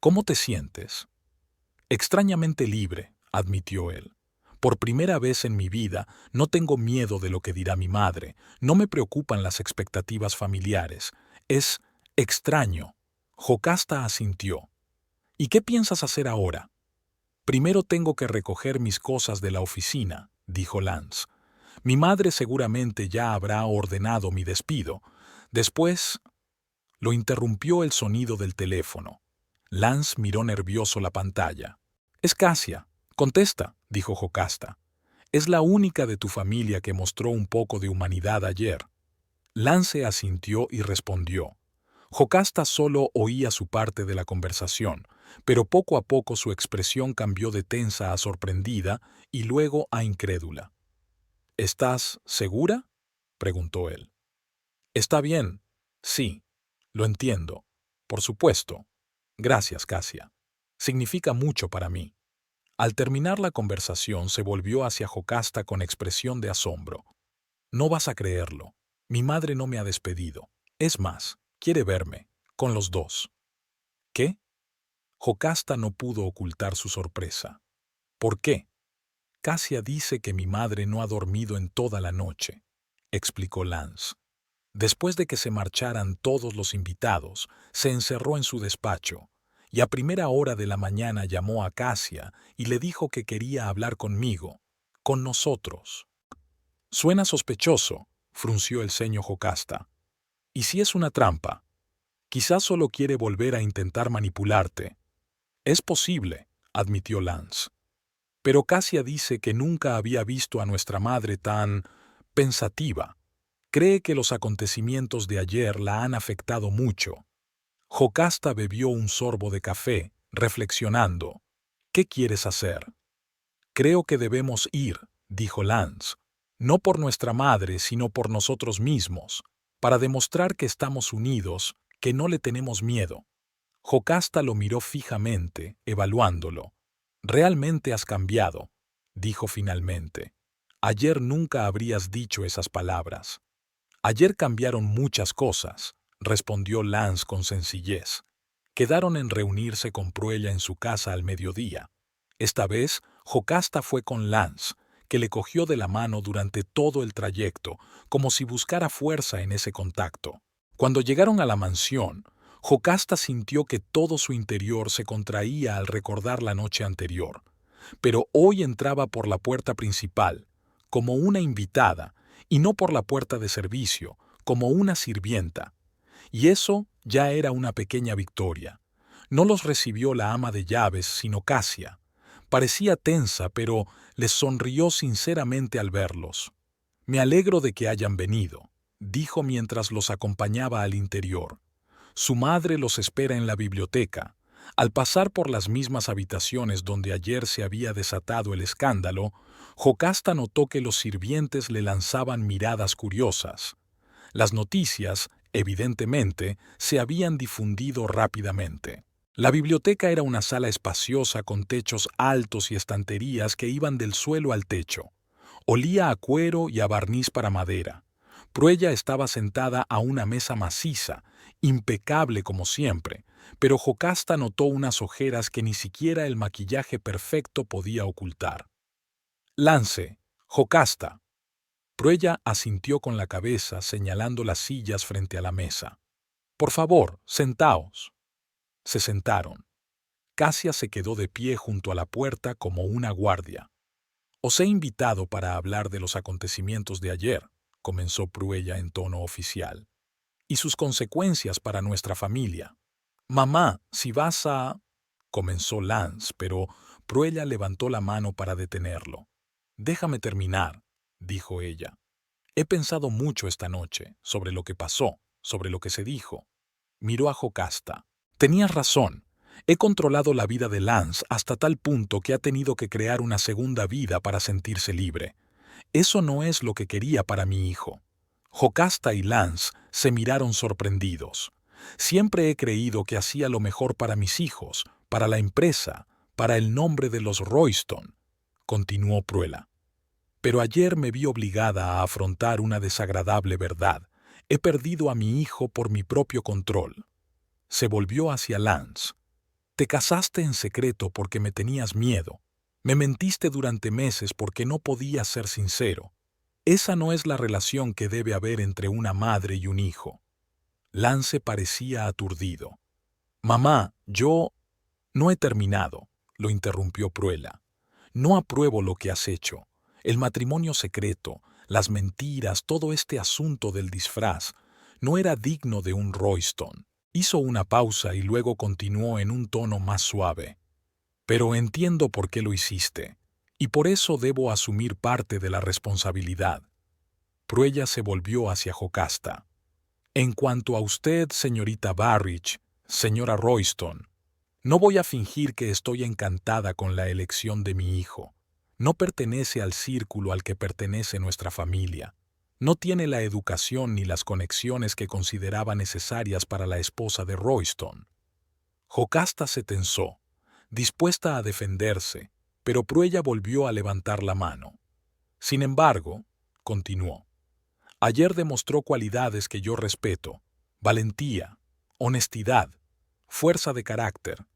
«¿Cómo te sientes?» «Extrañamente libre», admitió él. «Por primera vez en mi vida no tengo miedo de lo que dirá mi madre, no me preocupan las expectativas familiares. Es extraño». Jocasta asintió. «¿Y qué piensas hacer ahora?» «Primero tengo que recoger mis cosas de la oficina», dijo Lance. «Mi madre seguramente ya habrá ordenado mi despido. Después...» Lo interrumpió el sonido del teléfono. Lance miró nervioso la pantalla. «Es Casia. Contesta», dijo Jocasta. «Es la única de tu familia que mostró un poco de humanidad ayer». Lance asintió y respondió. Jocasta solo oía su parte de la conversación, pero poco a poco su expresión cambió de tensa a sorprendida y luego a incrédula. «¿Estás segura?», preguntó él. «Está bien. Sí. Lo entiendo. Por supuesto. Gracias, Casia. Significa mucho para mí». Al terminar la conversación se volvió hacia Jocasta con expresión de asombro. «No vas a creerlo. Mi madre no me ha despedido. Es más, quiere verme, con los dos». «¿Qué?». Jocasta no pudo ocultar su sorpresa. «¿Por qué?». «Casia dice que mi madre no ha dormido en toda la noche», explicó Lance. Después de que se marcharan todos los invitados, se encerró en su despacho, y a primera hora de la mañana llamó a Casia y le dijo que quería hablar conmigo, con nosotros. «Suena sospechoso», frunció el ceño Jocasta. «¿Y si es una trampa? Quizás solo quiere volver a intentar manipularte». «Es posible», admitió Lance. «Pero Casia dice que nunca había visto a nuestra madre tan pensativa. Cree que los acontecimientos de ayer la han afectado mucho». Jocasta bebió un sorbo de café, reflexionando. ¿Qué quieres hacer? Creo que debemos ir, dijo Lance, no por nuestra madre, sino por nosotros mismos, para demostrar que estamos unidos, que no le tenemos miedo. Jocasta lo miró fijamente, evaluándolo. «Realmente has cambiado», dijo finalmente. «Ayer nunca habrías dicho esas palabras». «Ayer cambiaron muchas cosas», respondió Lance con sencillez. Quedaron en reunirse con Pruella en su casa al mediodía. Esta vez, Jocasta fue con Lance, que le cogió de la mano durante todo el trayecto, como si buscara fuerza en ese contacto. Cuando llegaron a la mansión, Jocasta sintió que todo su interior se contraía al recordar la noche anterior, pero hoy entraba por la puerta principal, como una invitada, y no por la puerta de servicio, como una sirvienta. Y eso ya era una pequeña victoria. No los recibió la ama de llaves, sino Casia. Parecía tensa, pero les sonrió sinceramente al verlos. «Me alegro de que hayan venido», dijo mientras los acompañaba al interior. Su madre los espera en la biblioteca. Al pasar por las mismas habitaciones donde ayer se había desatado el escándalo, Jocasta notó que los sirvientes le lanzaban miradas curiosas. Las noticias, evidentemente, se habían difundido rápidamente. La biblioteca era una sala espaciosa con techos altos y estanterías que iban del suelo al techo. Olía a cuero y a barniz para madera. Pruella estaba sentada a una mesa maciza, impecable como siempre, pero Jocasta notó unas ojeras que ni siquiera el maquillaje perfecto podía ocultar. «Lance, Jocasta». Pruella asintió con la cabeza, señalando las sillas frente a la mesa. «Por favor, sentaos». Se sentaron. Casia se quedó de pie junto a la puerta como una guardia. «Os he invitado para hablar de los acontecimientos de ayer», comenzó Pruella en tono oficial, «y sus consecuencias para nuestra familia». «Mamá, si vas a...» comenzó Lance, pero Pruella levantó la mano para detenerlo. «Déjame terminar», dijo ella. «He pensado mucho esta noche, sobre lo que pasó, sobre lo que se dijo». Miró a Jocasta. «Tenías razón. He controlado la vida de Lance hasta tal punto que ha tenido que crear una segunda vida para sentirse libre. Eso no es lo que quería para mi hijo». Jocasta y Lance se miraron sorprendidos. «Siempre he creído que hacía lo mejor para mis hijos, para la empresa, para el nombre de los Royston», continuó Pruella. «Pero ayer me vi obligada a afrontar una desagradable verdad. He perdido a mi hijo por mi propio control». Se volvió hacia Lance. «Te casaste en secreto porque me tenías miedo. Me mentiste durante meses porque no podías ser sincero. Esa no es la relación que debe haber entre una madre y un hijo». Lance parecía aturdido. «Mamá, yo...» «No he terminado», lo interrumpió Pruella. «No apruebo lo que has hecho. El matrimonio secreto, las mentiras, todo este asunto del disfraz, no era digno de un Royston». Hizo una pausa y luego continuó en un tono más suave. «Pero entiendo por qué lo hiciste, y por eso debo asumir parte de la responsabilidad». Pruella se volvió hacia Jocasta. «En cuanto a usted, señorita Barrich, señora Royston, no voy a fingir que estoy encantada con la elección de mi hijo. No pertenece al círculo al que pertenece nuestra familia. No tiene la educación ni las conexiones que consideraba necesarias para la esposa de Royston». Jocasta se tensó, dispuesta a defenderse, pero Pruella volvió a levantar la mano. «Sin embargo», continuó, «ayer demostró cualidades que yo respeto: valentía, honestidad, fuerza de carácter.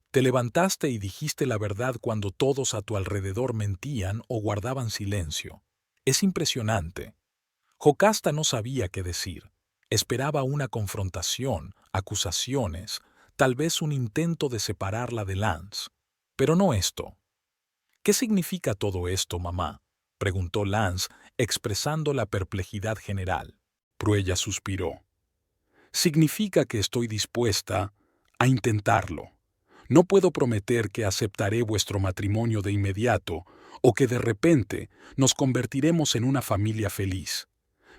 Te levantaste y dijiste la verdad cuando todos a tu alrededor mentían o guardaban silencio. Es impresionante». Jocasta no sabía qué decir. Esperaba una confrontación, acusaciones, tal vez un intento de separarla de Lance. Pero no esto. «¿Qué significa todo esto, mamá?», preguntó Lance, expresando la perplejidad general. Pruella suspiró. «Significa que estoy dispuesta a intentarlo. No puedo prometer que aceptaré vuestro matrimonio de inmediato o que de repente nos convertiremos en una familia feliz.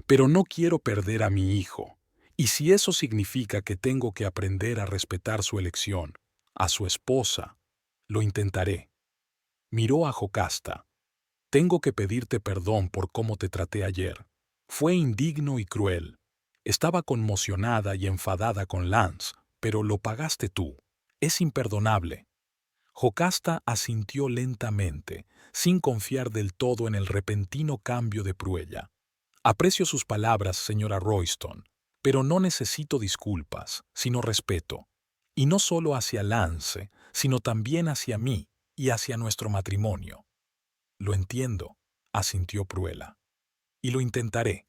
Pero no quiero perder a mi hijo, y si eso significa que tengo que aprender a respetar su elección, a su esposa, lo intentaré». Miró a Jocasta. Tengo que pedirte perdón por cómo te traté ayer. Fue indigno y cruel. Estaba conmocionada y enfadada con Lance, pero lo pagaste tú. Es imperdonable. Jocasta asintió lentamente, sin confiar del todo en el repentino cambio de Pruella. Aprecio sus palabras, señora Royston, pero no necesito disculpas, sino respeto. Y no solo hacia Lance, sino también hacia mí y hacia nuestro matrimonio. Lo entiendo, asintió Pruella. Y lo intentaré.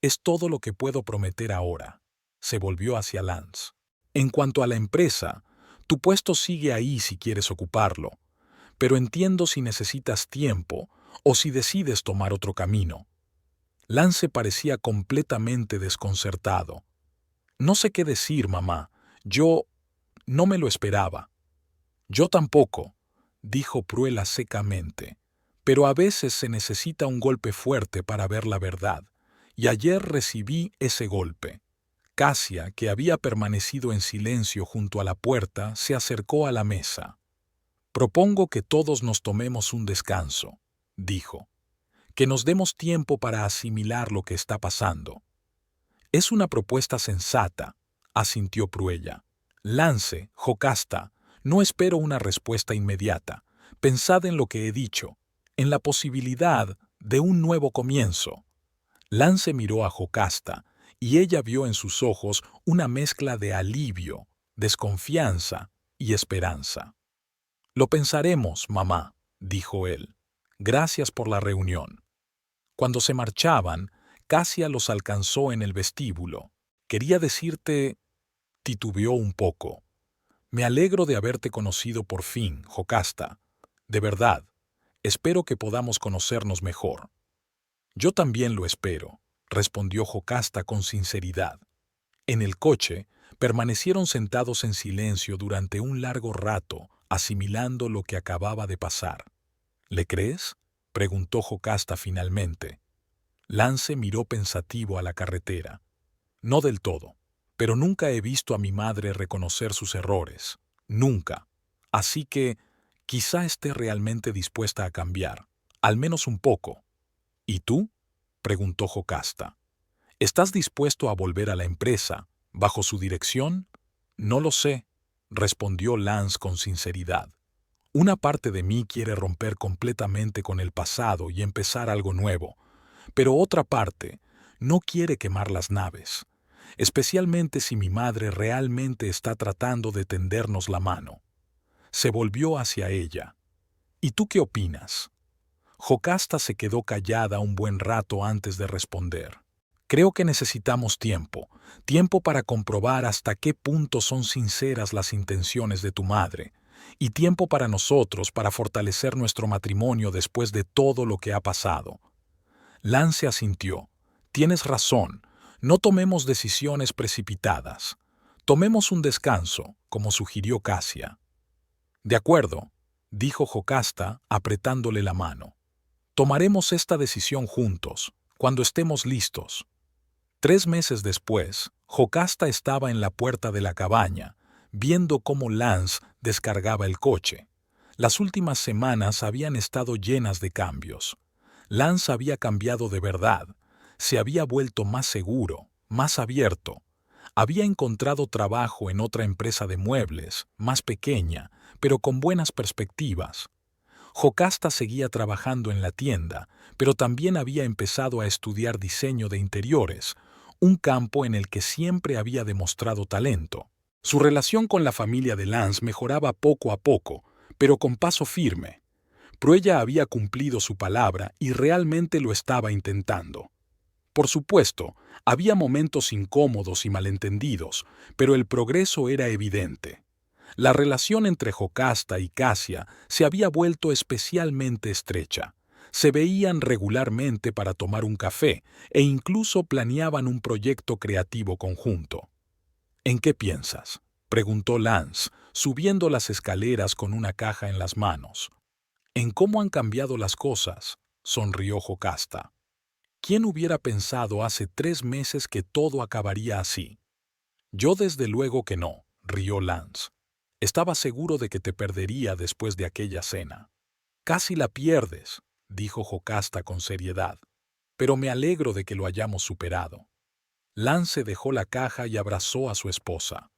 Es todo lo que puedo prometer ahora. Se volvió hacia Lance. En cuanto a la empresa, tu puesto sigue ahí si quieres ocuparlo, pero entiendo si necesitas tiempo o si decides tomar otro camino. Lance parecía completamente desconcertado. No sé qué decir, mamá. Yo no me lo esperaba. Yo tampoco, dijo Pruella secamente. Pero a veces se necesita un golpe fuerte para ver la verdad, y ayer recibí ese golpe. Casia, que había permanecido en silencio junto a la puerta, se acercó a la mesa. Propongo que todos nos tomemos un descanso, dijo. Que nos demos tiempo para asimilar lo que está pasando. Es una propuesta sensata, asintió Pruella. Lance, Jocasta, no espero una respuesta inmediata. Pensad en lo que he dicho, en la posibilidad de un nuevo comienzo. Lance miró a Jocasta, y ella vio en sus ojos una mezcla de alivio, desconfianza y esperanza. Lo pensaremos, mamá, dijo él. Gracias por la reunión. Cuando se marchaban, Casia los alcanzó en el vestíbulo. Quería decirte... Titubeó un poco. Me alegro de haberte conocido por fin, Jocasta. De verdad, espero que podamos conocernos mejor. Yo también lo espero, respondió Jocasta con sinceridad. En el coche, permanecieron sentados en silencio durante un largo rato, asimilando lo que acababa de pasar. ¿Le crees?, preguntó Jocasta finalmente. Lance miró pensativo a la carretera. No del todo, pero nunca he visto a mi madre reconocer sus errores. Nunca. Así que quizá esté realmente dispuesta a cambiar, al menos un poco. ¿Y tú?, preguntó Jocasta. ¿Estás dispuesto a volver a la empresa, bajo su dirección? No lo sé, respondió Lance con sinceridad. Una parte de mí quiere romper completamente con el pasado y empezar algo nuevo, pero otra parte no quiere quemar las naves, especialmente si mi madre realmente está tratando de tendernos la mano. Se volvió hacia ella. ¿Y tú qué opinas? Jocasta se quedó callada un buen rato antes de responder. Creo que necesitamos tiempo para comprobar hasta qué punto son sinceras las intenciones de tu madre, y tiempo para nosotros para fortalecer nuestro matrimonio después de todo lo que ha pasado. Lance asintió. Tienes razón, no tomemos decisiones precipitadas. Tomemos un descanso, como sugirió Casia. De acuerdo, dijo Jocasta, apretándole la mano. Tomaremos esta decisión juntos, cuando estemos listos. 3 meses después, Jocasta estaba en la puerta de la cabaña, viendo cómo Lance descargaba el coche. Las últimas semanas habían estado llenas de cambios. Lance había cambiado de verdad, se había vuelto más seguro, más abierto. Había encontrado trabajo en otra empresa de muebles, más pequeña, pero con buenas perspectivas. Jocasta seguía trabajando en la tienda, pero también había empezado a estudiar diseño de interiores, un campo en el que siempre había demostrado talento. Su relación con la familia de Lance mejoraba poco a poco, pero con paso firme. Pruella había cumplido su palabra y realmente lo estaba intentando. Por supuesto, había momentos incómodos y malentendidos, pero el progreso era evidente. La relación entre Jocasta y Casia se había vuelto especialmente estrecha. Se veían regularmente para tomar un café e incluso planeaban un proyecto creativo conjunto. ¿En qué piensas?, preguntó Lance, subiendo las escaleras con una caja en las manos. En cómo han cambiado las cosas, sonrió Jocasta. ¿Quién hubiera pensado hace 3 meses que todo acabaría así? Yo desde luego que no, rió Lance. Estaba seguro de que te perdería después de aquella cena. Casi la pierdes, dijo Jocasta con seriedad, pero me alegro de que lo hayamos superado. Lance dejó la caja y abrazó a su esposa.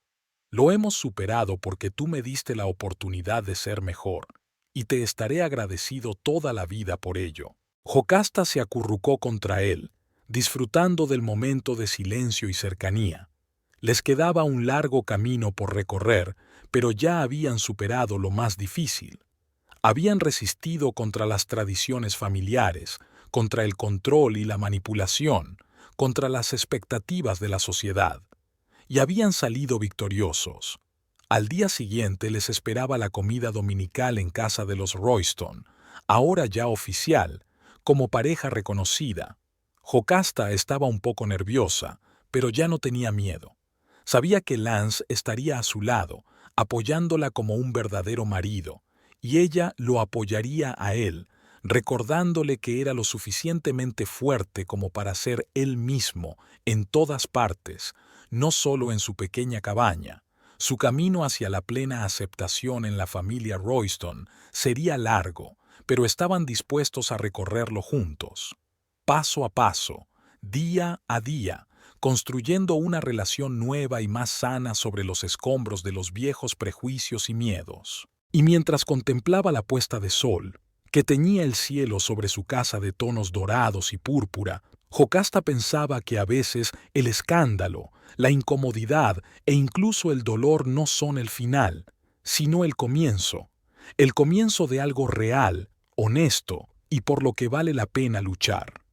Lo hemos superado porque tú me diste la oportunidad de ser mejor, y te estaré agradecido toda la vida por ello. Jocasta se acurrucó contra él, disfrutando del momento de silencio y cercanía. Les quedaba un largo camino por recorrer, pero ya habían superado lo más difícil. Habían resistido contra las tradiciones familiares, contra el control y la manipulación, contra las expectativas de la sociedad, y habían salido victoriosos. Al día siguiente les esperaba la comida dominical en casa de los Royston, ahora ya oficial, como pareja reconocida. Jocasta estaba un poco nerviosa, pero ya no tenía miedo. Sabía que Lance estaría a su lado, apoyándola como un verdadero marido, y ella lo apoyaría a él, recordándole que era lo suficientemente fuerte como para ser él mismo en todas partes, no solo en su pequeña cabaña. Su camino hacia la plena aceptación en la familia Royston sería largo, pero estaban dispuestos a recorrerlo juntos, paso a paso, día a día, construyendo una relación nueva y más sana sobre los escombros de los viejos prejuicios y miedos. Y mientras contemplaba la puesta de sol, que teñía el cielo sobre su casa de tonos dorados y púrpura, Jocasta pensaba que a veces el escándalo, la incomodidad e incluso el dolor no son el final, sino el comienzo de algo real, honesto y por lo que vale la pena luchar.